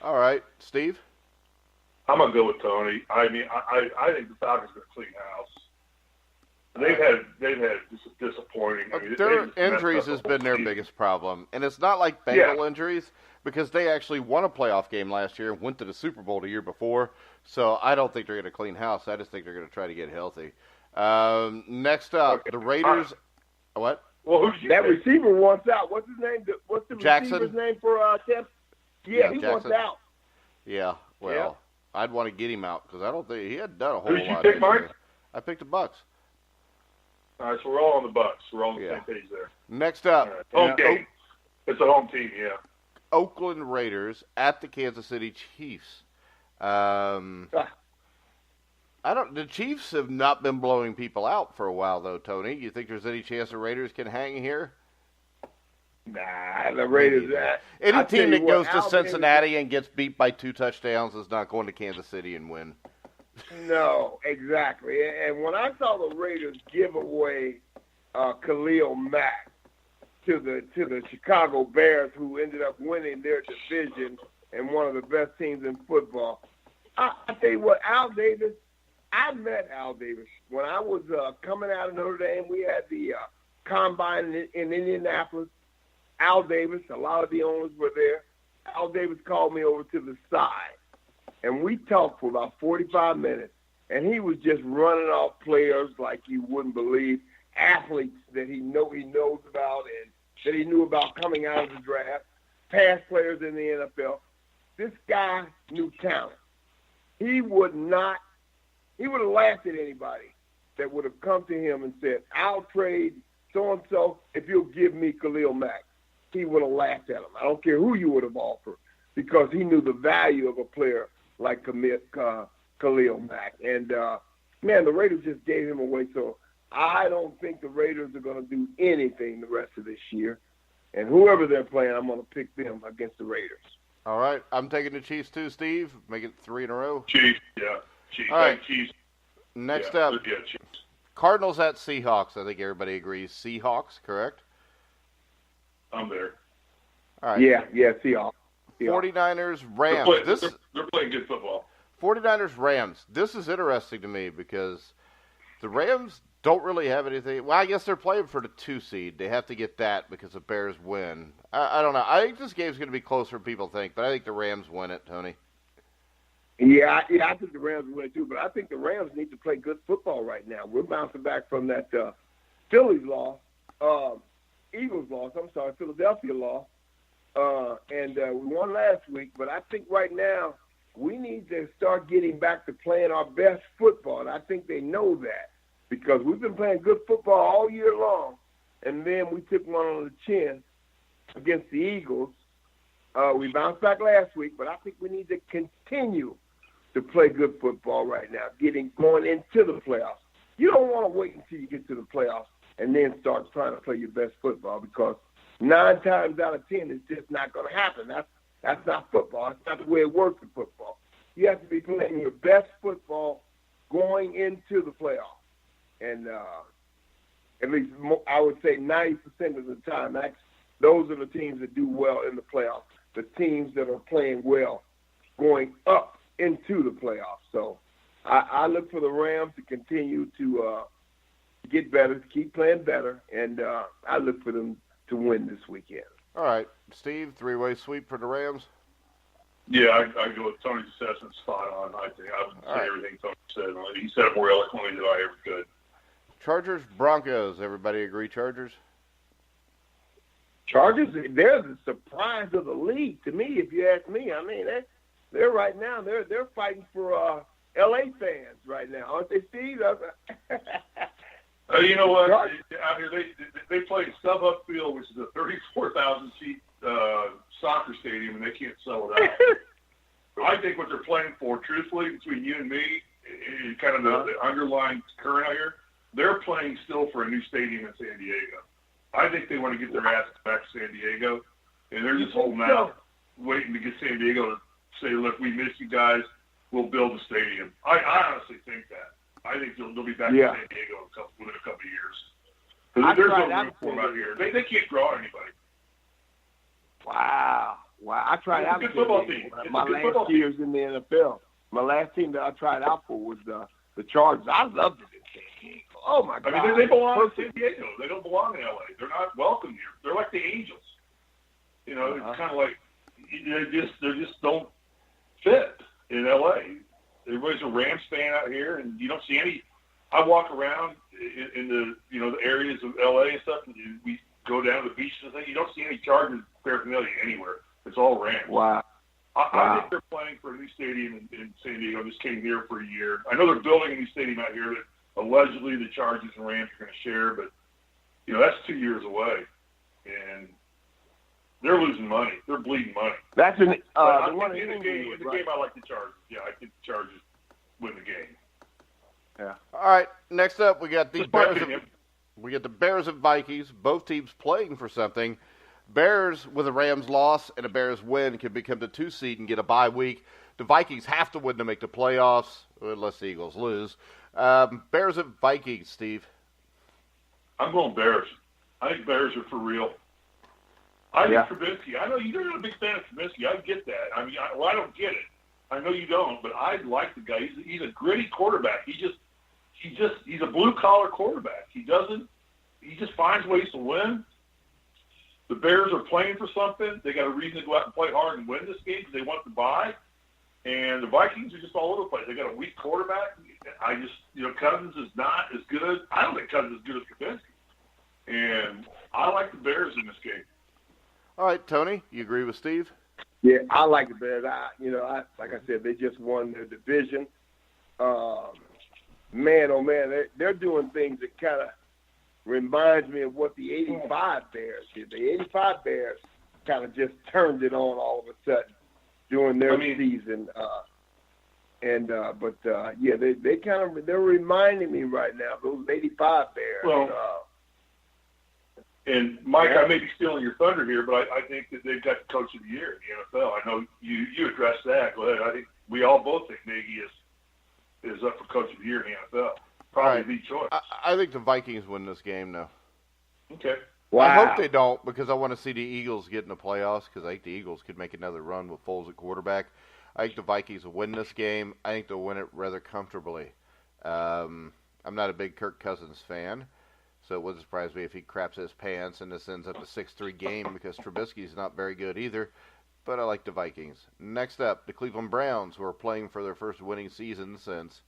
All right, Steve? I'm going to go with Tony. I mean, I think the Falcons are going to clean house. They've had disappointing. I mean, their injuries has been their biggest problem, and it's not like Bengal injuries because they actually won a playoff game last year and went to the Super Bowl the year before. So I don't think they're going to clean house. I just think they're going to try to get healthy. Next up, the Raiders. What? Well, that receiver wants out. What's his name? What's the receiver's name for Tampa? Yeah, he Jackson. wants out. Yeah, well, I'd want to get him out because I don't think he had done a whole Who did you lot. pick, Mike? I picked the Bucks. All right, so we're all on the Bucks. We're all on the same page there. Next up, home game. It's a home team, yeah. Oakland Raiders at the Kansas City Chiefs. The Chiefs have not been blowing people out for a while, though, Tony. You think there's any chance the Raiders can hang here? Nah, the Raiders. Any team that goes to Cincinnati and gets beat by 2 touchdowns is not going to Kansas City and win. No, exactly. And when I saw the Raiders give away Khalil Mack to the Chicago Bears, who ended up winning their division and one of the best teams in football, I tell you what, Al Davis. I met Al Davis when I was coming out of Notre Dame. We had the combine in Indianapolis. Al Davis, a lot of the owners were there. Al Davis called me over to the side, and we talked for about 45 minutes, and he was just running off players like you wouldn't believe, athletes that he knows about and that he knew about coming out of the draft, past players in the NFL. This guy knew talent. He would have laughed at anybody that would have come to him and said, I'll trade so-and-so if you'll give me Khalil Mack. He would have laughed at him. I don't care who you would have offered because he knew the value of a player like Khalil Mack. And, the Raiders just gave him away. So I don't think the Raiders are going to do anything the rest of this year. And whoever they're playing, I'm going to pick them against the Raiders. All right. I'm taking the Chiefs too, Steve. Make it 3 in a row. Chiefs, yeah. Chiefs. All right. Chiefs. Next up, Chiefs. Cardinals at Seahawks. I think everybody agrees. Seahawks, correct? I'm there. All right. Yeah, Seahawks. 49ers, Rams. They're playing good football. 49ers, Rams. This is interesting to me because the Rams don't really have anything. Well, I guess they're playing for the 2 seed. They have to get that because the Bears win. I don't know. I think this game's going to be closer than people think, but I think the Rams win it, Tony. Yeah, I think the Rams win it too, but I think the Rams need to play good football right now. We're bouncing back from that Phillies loss, Eagles loss, Philadelphia loss, and we won last week, but I think right now we need to start getting back to playing our best football, and I think they know that because we've been playing good football all year long, and then we took one on the chin against the Eagles. We bounced back last week, but I think we need to continue to play good football right now, going into the playoffs. You don't want to wait until you get to the playoffs and then start trying to play your best football because 9 times out of 10 it's just not going to happen. That's not football. That's not the way it works in football. You have to be playing your best football going into the playoffs. And at least I would say 90% of the time, those are the teams that do well in the playoffs, the teams that are playing well going up into the playoffs. So I look for the Rams to continue to get better, to keep playing better, and I look for them to win this weekend. All right. Steve, three-way sweep for the Rams? Yeah, I go with Tony's assessment spot on. I think I would say everything Tony said. He said it more eloquently than I ever could. Chargers, Broncos. Everybody agree Chargers? Chargers, they're the surprise of the league to me, if you ask me. I mean, they're right now, they're fighting for LA fans right now, aren't they, Steve? You know what? Out here, they play StubHub Field, which is a 34,000-seat soccer stadium, and they can't sell it out. I think what they're playing for, truthfully, between you and me, is kind of the underlying current out here. They're playing still for a new stadium in San Diego. I think they want to get their asses back to San Diego, and they're just holding out, waiting to get San Diego to say, look, we miss you guys. We'll build a stadium. I honestly think that. I think they'll be back in San Diego within a couple of years. There's no room for them out here. They can't draw anybody. Wow. I tried out for football team. My last years in the NFL. My last team that I tried out for was the Chargers. I loved it in San Diego. Oh, my God. I mean, they belong in San Diego. They don't belong in L.A. They're not welcome here. They're like the Angels. You know, it's kind of like they just don't fit in L.A. Everybody's a Rams fan out here, and you don't see any. I walk around in the the areas of L.A. and stuff, and we go down to the beaches and things. You don't see any Chargers paraphernalia anywhere. It's all Rams. Wow. I think they're playing for a new stadium in San Diego. Just came here for a year. I know they're building a new stadium out here that allegedly the Chargers and Rams are going to share, but that's 2 years away, and they're losing money. They're bleeding money. That's in the game. I like the Chargers. Yeah, I think the Chargers win the game. Yeah. All right. Next up, we got the Bears. We get the Bears and Vikings. Both teams playing for something. Bears with a Rams loss and a Bears win can become the 2 seed and get a bye week. The Vikings have to win to make the playoffs, unless the Eagles lose. Bears and Vikings, Steve. I'm going Bears. I think Bears are for real. I think Trubisky. I know you're not a big fan of Trubisky. I get that. I mean, I don't get it. I know you don't, but I like the guy. He's a gritty quarterback. He's a blue collar quarterback. He just finds ways to win. The Bears are playing for something. They got a reason to go out and play hard and win this game because they want to bye. And the Vikings are just all over the place. They got a weak quarterback. Cousins is not as good. I don't think Cousins is as good as Trubisky. And I like the Bears in this game. All right, Tony, you agree with Steve? Yeah, I like the Bears. Like I said, they just won their division. Man, oh man, they're doing things that kind of reminds me of what the '85 Bears did. The '85 Bears kind of just turned it on all of a sudden during their season. They're reminding me right now of those '85 Bears. Well, and Mike, I may be stealing your thunder here, but I think that they've got the coach of the year in the NFL. I know you addressed that. Go ahead. I think we all both think Nagy is up for coach of the year in the NFL. Probably the choice. I think the Vikings win this game, though. Okay. Wow. I hope they don't because I want to see the Eagles get in the playoffs because I think the Eagles could make another run with Foles at quarterback. I think the Vikings will win this game. I think they'll win it rather comfortably. I'm not a big Kirk Cousins fan, so it wouldn't surprise me if he craps his pants and this ends up a 6-3 game because Trubisky's not very good either. But I like the Vikings. Next up, the Cleveland Browns, who are playing for their first winning season since,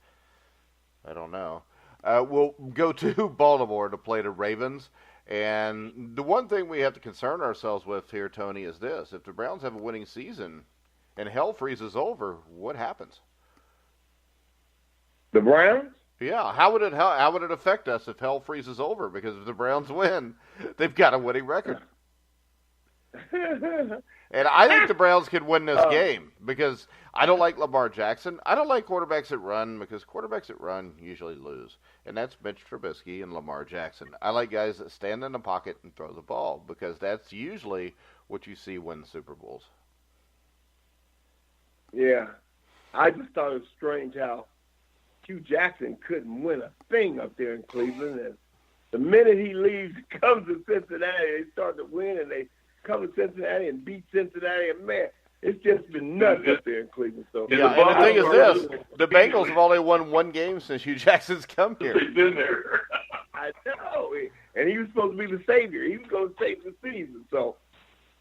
I don't know. We'll go to Baltimore to play the Ravens. And the one thing we have to concern ourselves with here, Tony, is this. If the Browns have a winning season and hell freezes over, what happens? The Browns? Yeah, how would it affect us if hell freezes over? Because if the Browns win, they've got a winning record. And I think the Browns can win this game because I don't like Lamar Jackson. I don't like quarterbacks that run because quarterbacks that run usually lose. And that's Mitch Trubisky and Lamar Jackson. I like guys that stand in the pocket and throw the ball because that's usually what you see win Super Bowls. Yeah. I just thought it was strange how Hugh Jackson couldn't win a thing up there in Cleveland. And the minute he leaves, comes to Cincinnati, they start to win, and they come to Cincinnati and beat Cincinnati. And, man, it's just been nuts up there in Cleveland. So yeah, and the thing is this, the Bengals have only won one game since Hugh Jackson's come here. He's been there. I know. And he was supposed to be the savior. He was going to save the season. So,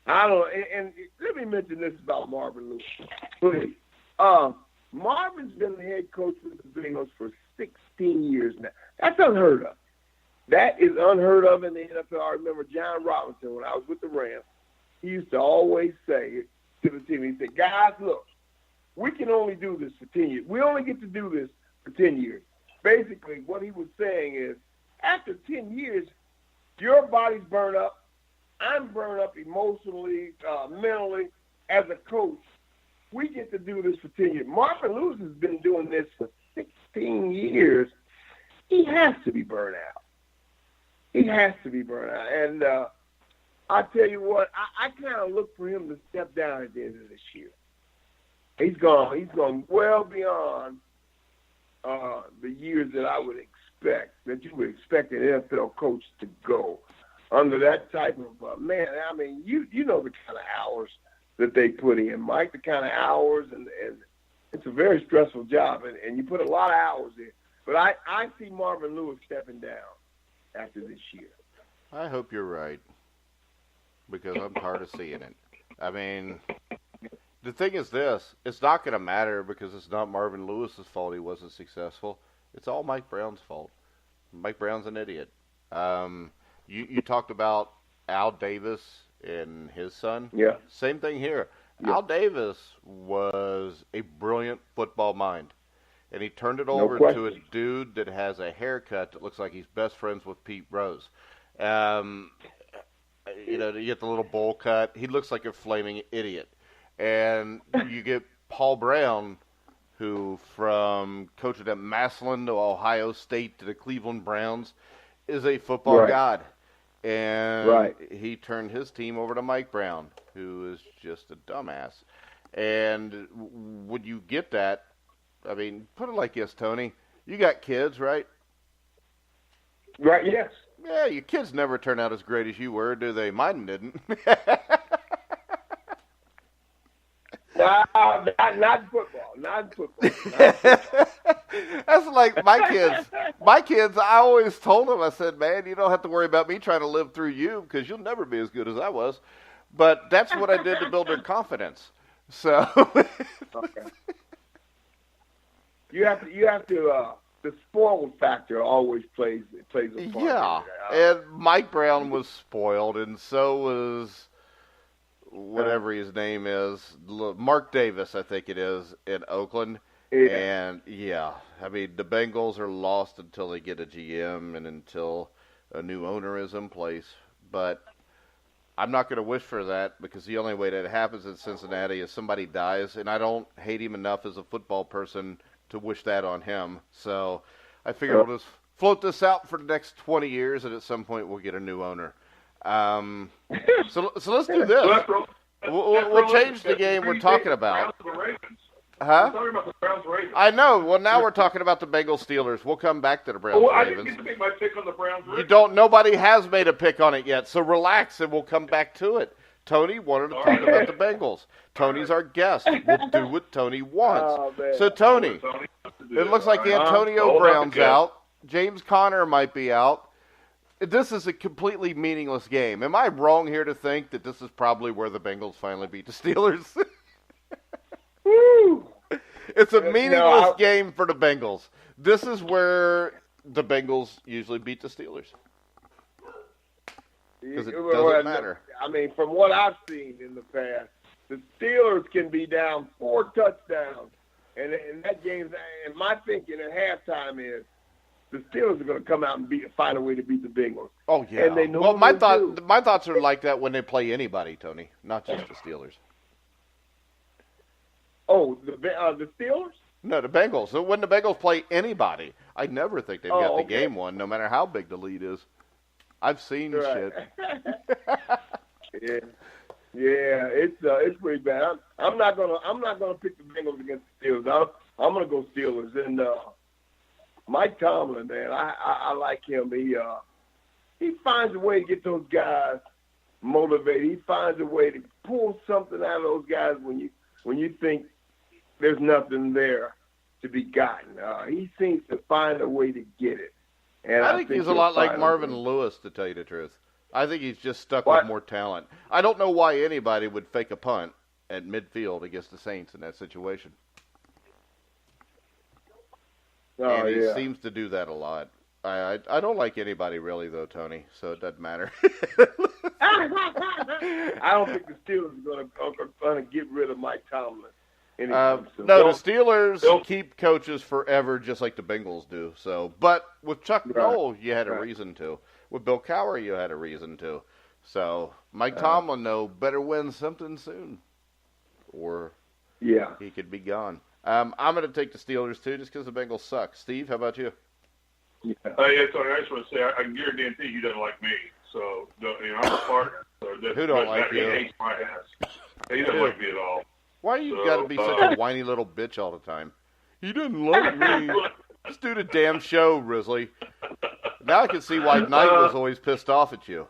I don't know. And let me mention this about Marvin Lewis, please. Marvin's been the head coach of the Bengals for 16 years now. That's unheard of. That is unheard of in the NFL. I remember John Robinson, when I was with the Rams, he used to always say to the team, he said, guys, look, we can only do this for 10 years. We only get to do this for 10 years. Basically, what he was saying is, after 10 years, your body's burned up. I'm burned up emotionally, mentally, as a coach. We get to do this for 10 years. Marvin Lewis has been doing this for 16 years. He has to be burned out. He has to be burned out. And I tell you what, I kind of look for him to step down at the end of this year. He's gone well beyond the years that I would expect, that you would expect an NFL coach to go under that type of man. I mean, you know the kind of hours that they put in, Mike, the kind of hours, and it's a very stressful job, and you put a lot of hours in. But I see Marvin Lewis stepping down after this year. I hope you're right, because I'm tired of seeing it. I mean, the thing is this, it's not going to matter because it's not Marvin Lewis's fault he wasn't successful. It's all Mike Brown's fault. Mike Brown's an idiot. You talked about Al Davis and his son. Yeah. Same thing here. Yeah. Al Davis was a brilliant football mind, and he turned it over to a dude that has a haircut that looks like he's best friends with Pete Rose. You get the little bowl cut. He looks like a flaming idiot. And you get Paul Brown, who from coaching at Massillon to Ohio State to the Cleveland Browns is a football god. And he turned his team over to Mike Brown, who is just a dumbass. And would you get that? I mean, put it like this, Tony. You got kids, right? Right, yes. Yeah, your kids never turn out as great as you were, do they? Mine didn't. Not football. Not football. That's like my kids. My kids, I always told them, I said, man, you don't have to worry about me trying to live through you because you'll never be as good as I was. But that's what I did to build their confidence. So. Okay. You have to. The spoiled factor always plays a part. Yeah, and Mike Brown was spoiled, and so was whatever his name is, Mark Davis, I think it is, in Oakland. Yeah. And, yeah, I mean, the Bengals are lost until they get a GM and until a new owner is in place. But I'm not going to wish for that because the only way that it happens in Cincinnati is somebody dies, and I don't hate him enough as a football person to wish that on him. So I figure we'll just float this out for the next 20 years, and at some point we'll get a new owner. So let's do this. We'll change the game we're talking about. Huh? We're talking about the Browns Ravens. I know. Well, now we're talking about the Bengals Steelers. We'll come back to the Browns I Ravens. didn't get to make my pick on the Browns Ravens. You don't. Nobody has made a pick on it yet. So relax, and we'll come back to it. Tony wanted to talk about the Bengals. Tony's our guest. We'll do what Tony wants. So, Tony, it looks like Antonio Brown's out. James Conner might be out. This is a completely meaningless game. Am I wrong here to think that this is probably where the Bengals finally beat the Steelers? Woo! It's a meaningless game for the Bengals. This is where the Bengals usually beat the Steelers. Because it doesn't matter. I mean, from what I've seen in the past, the Steelers can be down 4 touchdowns. And that game, and my thinking at halftime is the Steelers are going to come out and find a way to beat the Bengals. Oh, yeah. And they know well, my thoughts are like that when they play anybody, Tony, not just the Steelers. Oh, the Steelers? No, the Bengals. So when the Bengals play anybody, I never think they've got the game won, no matter how big the lead is. I've seen shit. Yeah. Yeah, it's pretty bad. I'm not gonna pick the Bengals against the Steelers. I'm gonna go Steelers. And Mike Tomlin, man, I like him. He finds a way to get those guys motivated. He finds a way to pull something out of those guys when you think there's nothing there to be gotten. He seems to find a way to get it. And I think he's a lot like Marvin Lewis, to tell you the truth. I think he's just stuck with more talent. I don't know why anybody would fake a punt at midfield against the Saints in that situation. And he seems to do that a lot. I don't like anybody really, though, Tony, so it doesn't matter. I don't think the Steelers are going to get rid of Mike Tomlin. No, the Steelers keep coaches forever, just like the Bengals do. So, but with Chuck Noll, you had a reason to. With Bill Cowher, you had a reason to. So, Mike Tomlin, better win something soon, or he could be gone. I'm going to take the Steelers too, just because the Bengals suck. Steve, how about you? Yeah, Tony, I just want to say I can guarantee he doesn't like me. So, I'm a partner. So who don't like you? He hates my ass. He doesn't like me at all. Why you got to be such a whiny little bitch all the time? He didn't like me. Just do the damn show, Risley. Now I can see why Knight was always pissed off at you.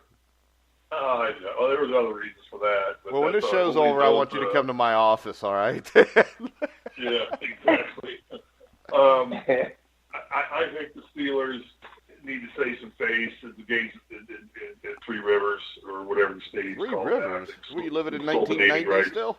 Oh, I know. Well, there was other reasons for that. Well, when this show's over, I want you to come to my office, all right? Yeah, exactly. I think the Steelers need to save some face at the games at Three Rivers or whatever the stadium's called. Three Rivers? Were you living in 1990 right? still?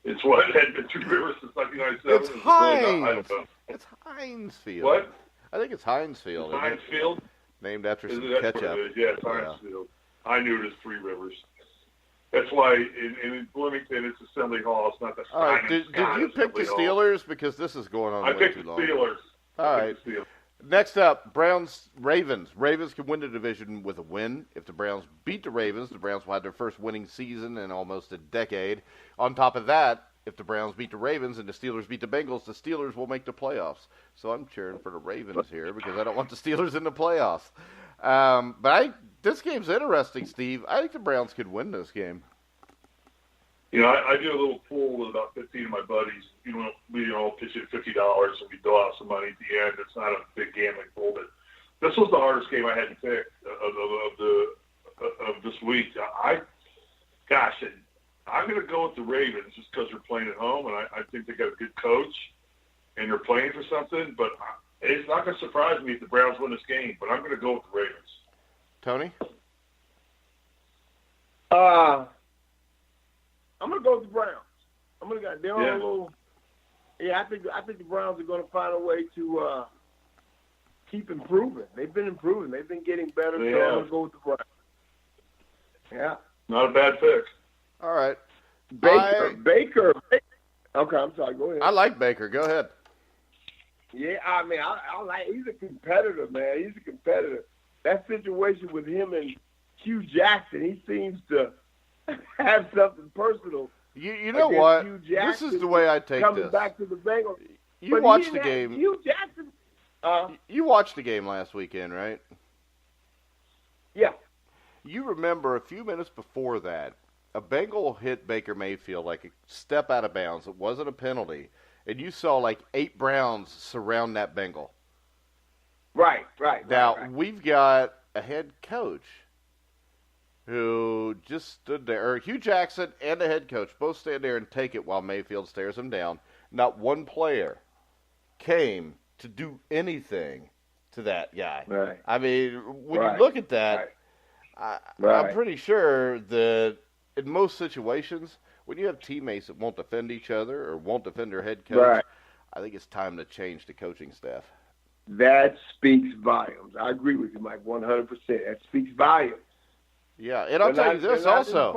It's what? It hadn't been Three Rivers since 1997? It's Heinz. I don't know. It's Heinz Field. What? I think it's Heinz Field. Heinz Field? Named after some ketchup. Yeah, it's Heinz Field. I knew it was Three Rivers. That's why in Bloomington it's Assembly Hall. It's not the Heinz. Did you pick the Steelers? Because this is going on way too long. I picked the Steelers. All right. Next up, Ravens. Ravens can win the division with a win. If the Browns beat the Browns will have their first winning season in almost a decade. On top of that, if the Browns beat the Ravens and the Steelers beat the Bengals, the Steelers will make the playoffs. So I'm cheering for the Ravens here because I don't want the Steelers in the playoffs. This game's interesting, Steve. I think the Browns could win this game. I do a little pool with about 15 of my buddies. We all pitch in $50 and we dole out some money at the end. It's not a big gambling pool, but this was the hardest game I had to pick of this week. I'm going to go with the Ravens just because they're playing at home, and I think they got a good coach, and they're playing for something. But it's not going to surprise me if the Browns win this game. But I'm going to go with the Ravens. Tony? I'm going to go with the Browns. They're on a little. Yeah, I think the Browns are going to find a way to keep improving. They've been improving. They've been getting better. So I'm going to go with the Browns. Yeah. Not a bad pick. All right. Baker. Okay, I'm sorry. Go ahead. I like Baker. Go ahead. Yeah, I mean, I like. He's a competitor, man. He's a competitor. That situation with him and Hugh Jackson, he seems to have something personal. You know what? This is the way I take coming this. Back to the Bengals. You watched the game. Hugh Jackson. You watched the game last weekend, right? Yeah. You remember a few minutes before that, a Bengal hit Baker Mayfield like a step out of bounds. It wasn't a penalty. And you saw like 8 Browns surround that Bengal. Right. Now, we've got a head coach who just stood there. Hugh Jackson and the head coach both stand there and take it while Mayfield stares him down. Not one player came to do anything to that guy. Right. I mean, when you look at that, I'm pretty sure that in most situations, when you have teammates that won't defend each other or won't defend their head coach, I think it's time to change the coaching staff. That speaks volumes. I agree with you, Mike, 100%. That speaks volumes. Yeah, and I'll tell you this also.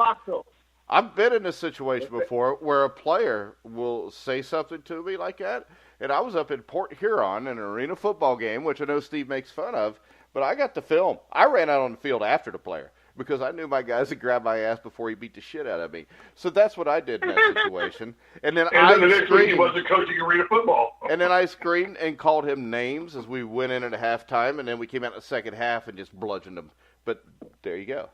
I've been in this situation before where a player will say something to me like that, and I was up in Port Huron in an arena football game, which I know Steve makes fun of, but I got the film. I ran out on the field after the player because I knew my guys would grab my ass before he beat the shit out of me. So that's what I did in that situation. And then the next week he wasn't coaching arena football. And then I screamed and called him names as we went in at halftime, and then we came out in the second half and just bludgeoned him. But there you go.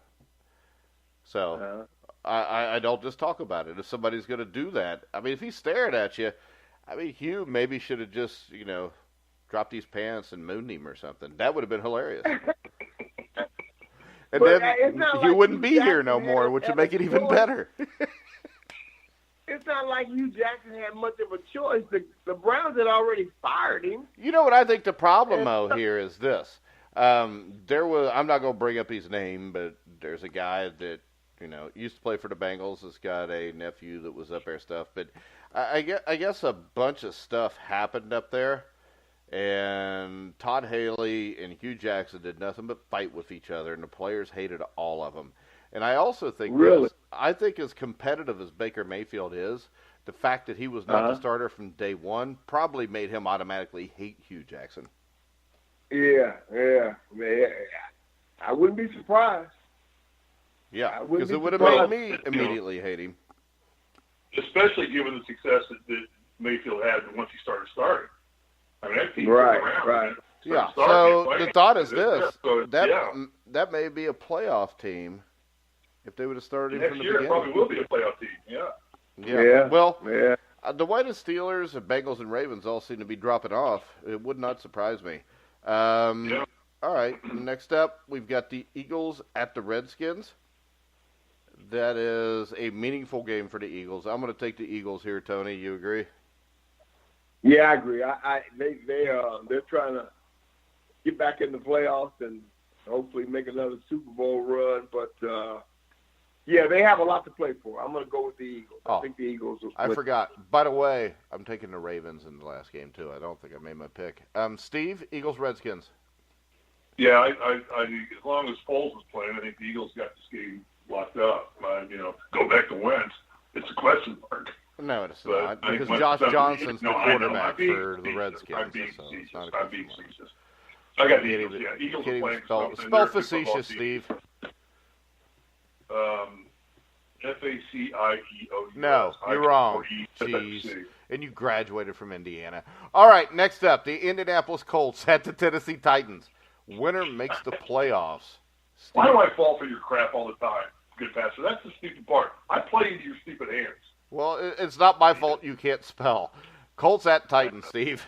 So I don't just talk about it. If somebody's going to do that, I mean, if he's staring at you, I mean, Hugh maybe should have just, dropped his pants and mooned him or something. That would have been hilarious. And then Hugh wouldn't be here no more, which would make it even better. It's not like Hugh Jackson had much of a choice. The Browns had already fired him. You know what I think the problem, here is this. I'm not going to bring up his name, but there's a guy that, used to play for the Bengals. Has got a nephew that was up there stuff. But I guess a bunch of stuff happened up there. And Todd Haley and Hugh Jackson did nothing but fight with each other, and the players hated all of them. And I also think I think as competitive as Baker Mayfield is, the fact that he was not the starter from day one probably made him automatically hate Hugh Jackson. Yeah. I wouldn't be surprised. Yeah, because it would have made me immediately hate him. Especially given the success that Mayfield had once he started starting. I mean, that team around. Right. Yeah, so the thought is this. That may be a playoff team if they would have started him from the beginning. Next year probably will be a playoff team, Yeah. Well, the way the Steelers and Bengals and Ravens all seem to be dropping off, it would not surprise me. All right, next up, we've got the Eagles at the Redskins. That is a meaningful game for the Eagles. I'm going to take the Eagles here, Tony. You agree? Yeah, I agree. They're trying to get back in the playoffs and hopefully make another Super Bowl run. But they have a lot to play for. I'm going to go with the Eagles. I think the Eagles will. I forgot. By the way, I'm taking the Ravens in the last game too. I don't think I made my pick. Steve, Eagles, Redskins. Yeah, I as long as Foles is playing, I think the Eagles got this game locked up. Go back to Wentz. It's a question mark. No, it's not, because Josh Johnson's the quarterback for the Redskins. I'm being facetious. I got the Eagles. Yeah, Eagles are playing something. Spell facetious, Steve. F-A-C-I-E-O-U-S. No, you're wrong. Jeez. And you graduated from Indiana. All right, next up, the Indianapolis Colts at the Tennessee Titans. Winner makes the playoffs. Steve. Why do I fall for your crap all the time, Goodpaster? That's the stupid part. I play into your stupid hands. Well, it's not my fault you can't spell. Colts at Titans, Steve.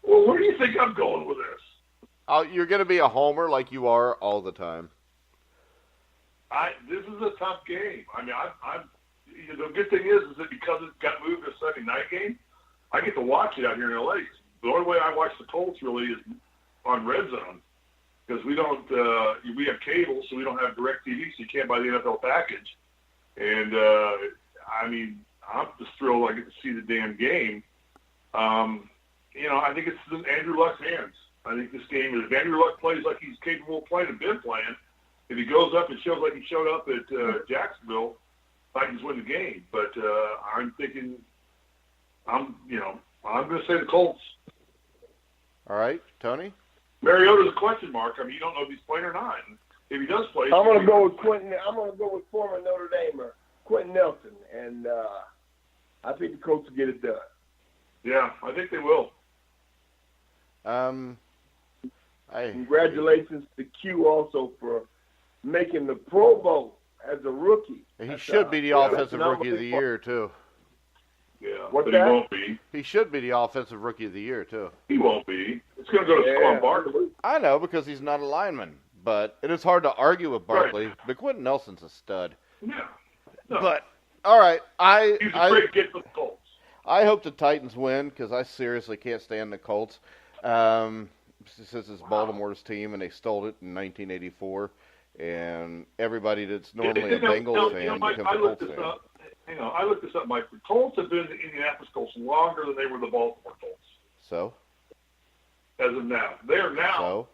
Well, where do you think I'm going with this? You're going to be a homer like you are all the time. This is a tough game. I mean, the good thing is that because it got moved to a Sunday night game, I get to watch it out here in L.A. The only way I watch the Colts really is on Red Zone because we have cable, so we don't have DirecTV, so you can't buy the NFL package. And, I'm just thrilled I get to see the damn game. I think it's in Andrew Luck's hands. I think this game, if Andrew Luck plays like he's capable of playing and been playing, if he goes up and shows like he showed up at Jacksonville, Titans win the game. But I'm thinking, I'm going to say the Colts. All right, Tony? Mariota's a question mark. I mean, you don't know if he's playing or not. If he does play, I'm going to go with Quentin. I'm going to go with former Notre Damer, Quentin Nelson, and I think the Colts will get it done. Yeah, I think they will. Congratulations to Q also for making the Pro Bowl as a rookie. He should be the offensive rookie of the year too. Yeah, but he won't be. He should be the offensive rookie of the year too. He won't be. It's going to go to Saquon Barkley. I know because he's not a lineman, but it is hard to argue with Barkley. Right. But Quentin Nelson's a stud. Yeah. No. But all right, he's a great kid for the Colts. I hope the Titans win because I seriously can't stand the Colts. Since it's Baltimore's team and they stole it in 1984, and everybody that's normally a Bengals fan becomes a Colts fan. I looked this up, Mike. The Colts have been the Indianapolis Colts longer than they were the Baltimore Colts. So? As of now. They are now. So?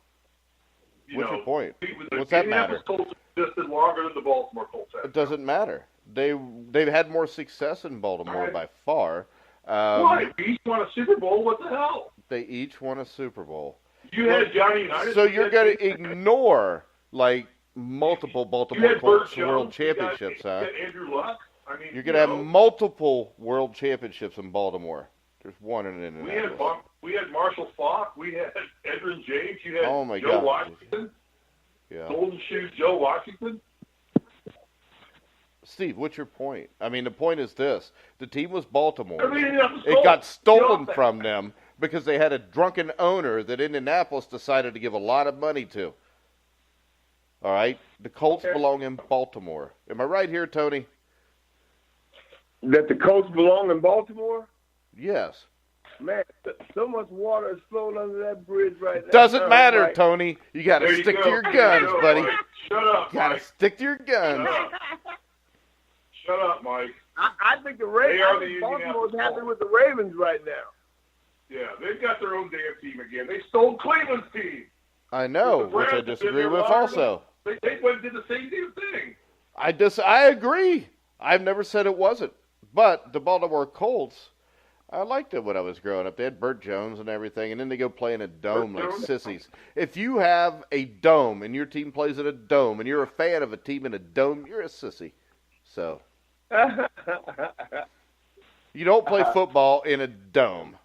What's your point? What's that matter? The Indianapolis Colts existed longer than the Baltimore Colts have. It doesn't matter. They've had more success in Baltimore by far. Why? They each won a Super Bowl? What the hell? They each won a Super Bowl. You had Johnny Unitas. So you're going to ignore, multiple Baltimore Colts World Championships, huh? You had Andrew Luck. You're going to have multiple World Championships in Baltimore. There's one in Indianapolis. We had Marshall Faulk. We had Edwin James. You had Joe God. Washington. Yeah. Golden Shoes Joe Washington. Steve, what's your point? I mean, the point is this. The team was Baltimore. I mean, It got stolen from them because they had a drunken owner that Indianapolis decided to give a lot of money to. All right? The Colts belong in Baltimore. Am I right here, Tony? That the Colts belong in Baltimore? Yes. Man, so much water is flowing under that bridge right now. Doesn't matter, Tony. You got to stick to your guns, buddy. Mike. Shut up, You got to Mike. stick to your guns. Shut up, Mike. I think the Ravens, Baltimore's happy with the Ravens right now. Yeah, they've got their own damn team again. They stole Cleveland's team. I know, which I disagree with also. They went and did the same damn thing. I agree. I've never said it wasn't. But the Baltimore Colts, I liked it when I was growing up. They had Burt Jones and everything, and then they go play in a dome like sissies. If you have a dome and your team plays in a dome and you're a fan of a team in a dome, you're a sissy. So you don't play football in a dome.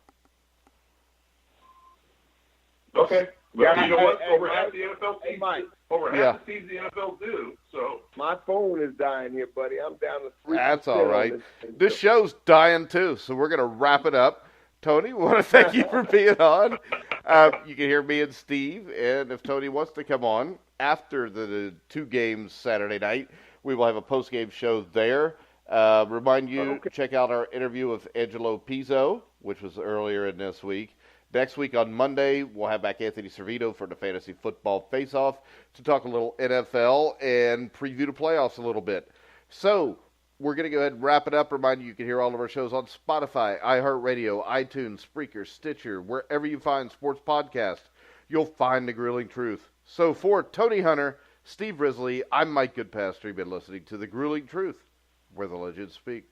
Okay. But Yeah, you know what? hey, Over Mike. half the NFL teams, Mike. over half Yeah. the teams in the NFL do. So My phone is dying here, buddy. I'm down to 3%. That's all right. on this thing. This show's dying too, so we're going to wrap it up. Tony, we want to thank you for being on. You can hear me and Steve, and if Tony wants to come on after the 2 games Saturday night, we will have a post-game show there. Remind you, check out our interview with Angelo Pizzo, which was earlier in this week. Next week on Monday, we'll have back Anthony Servito for the Fantasy Football Face-Off to talk a little NFL and preview the playoffs a little bit. So we're going to go ahead and wrap it up. Remind you can hear all of our shows on Spotify, iHeartRadio, iTunes, Spreaker, Stitcher, wherever you find sports podcasts, you'll find The Grueling Truth. So for Tony Hunter, Steve Risley, I'm Mike Goodpaster. You've been listening to The Grueling Truth, where the legends speak.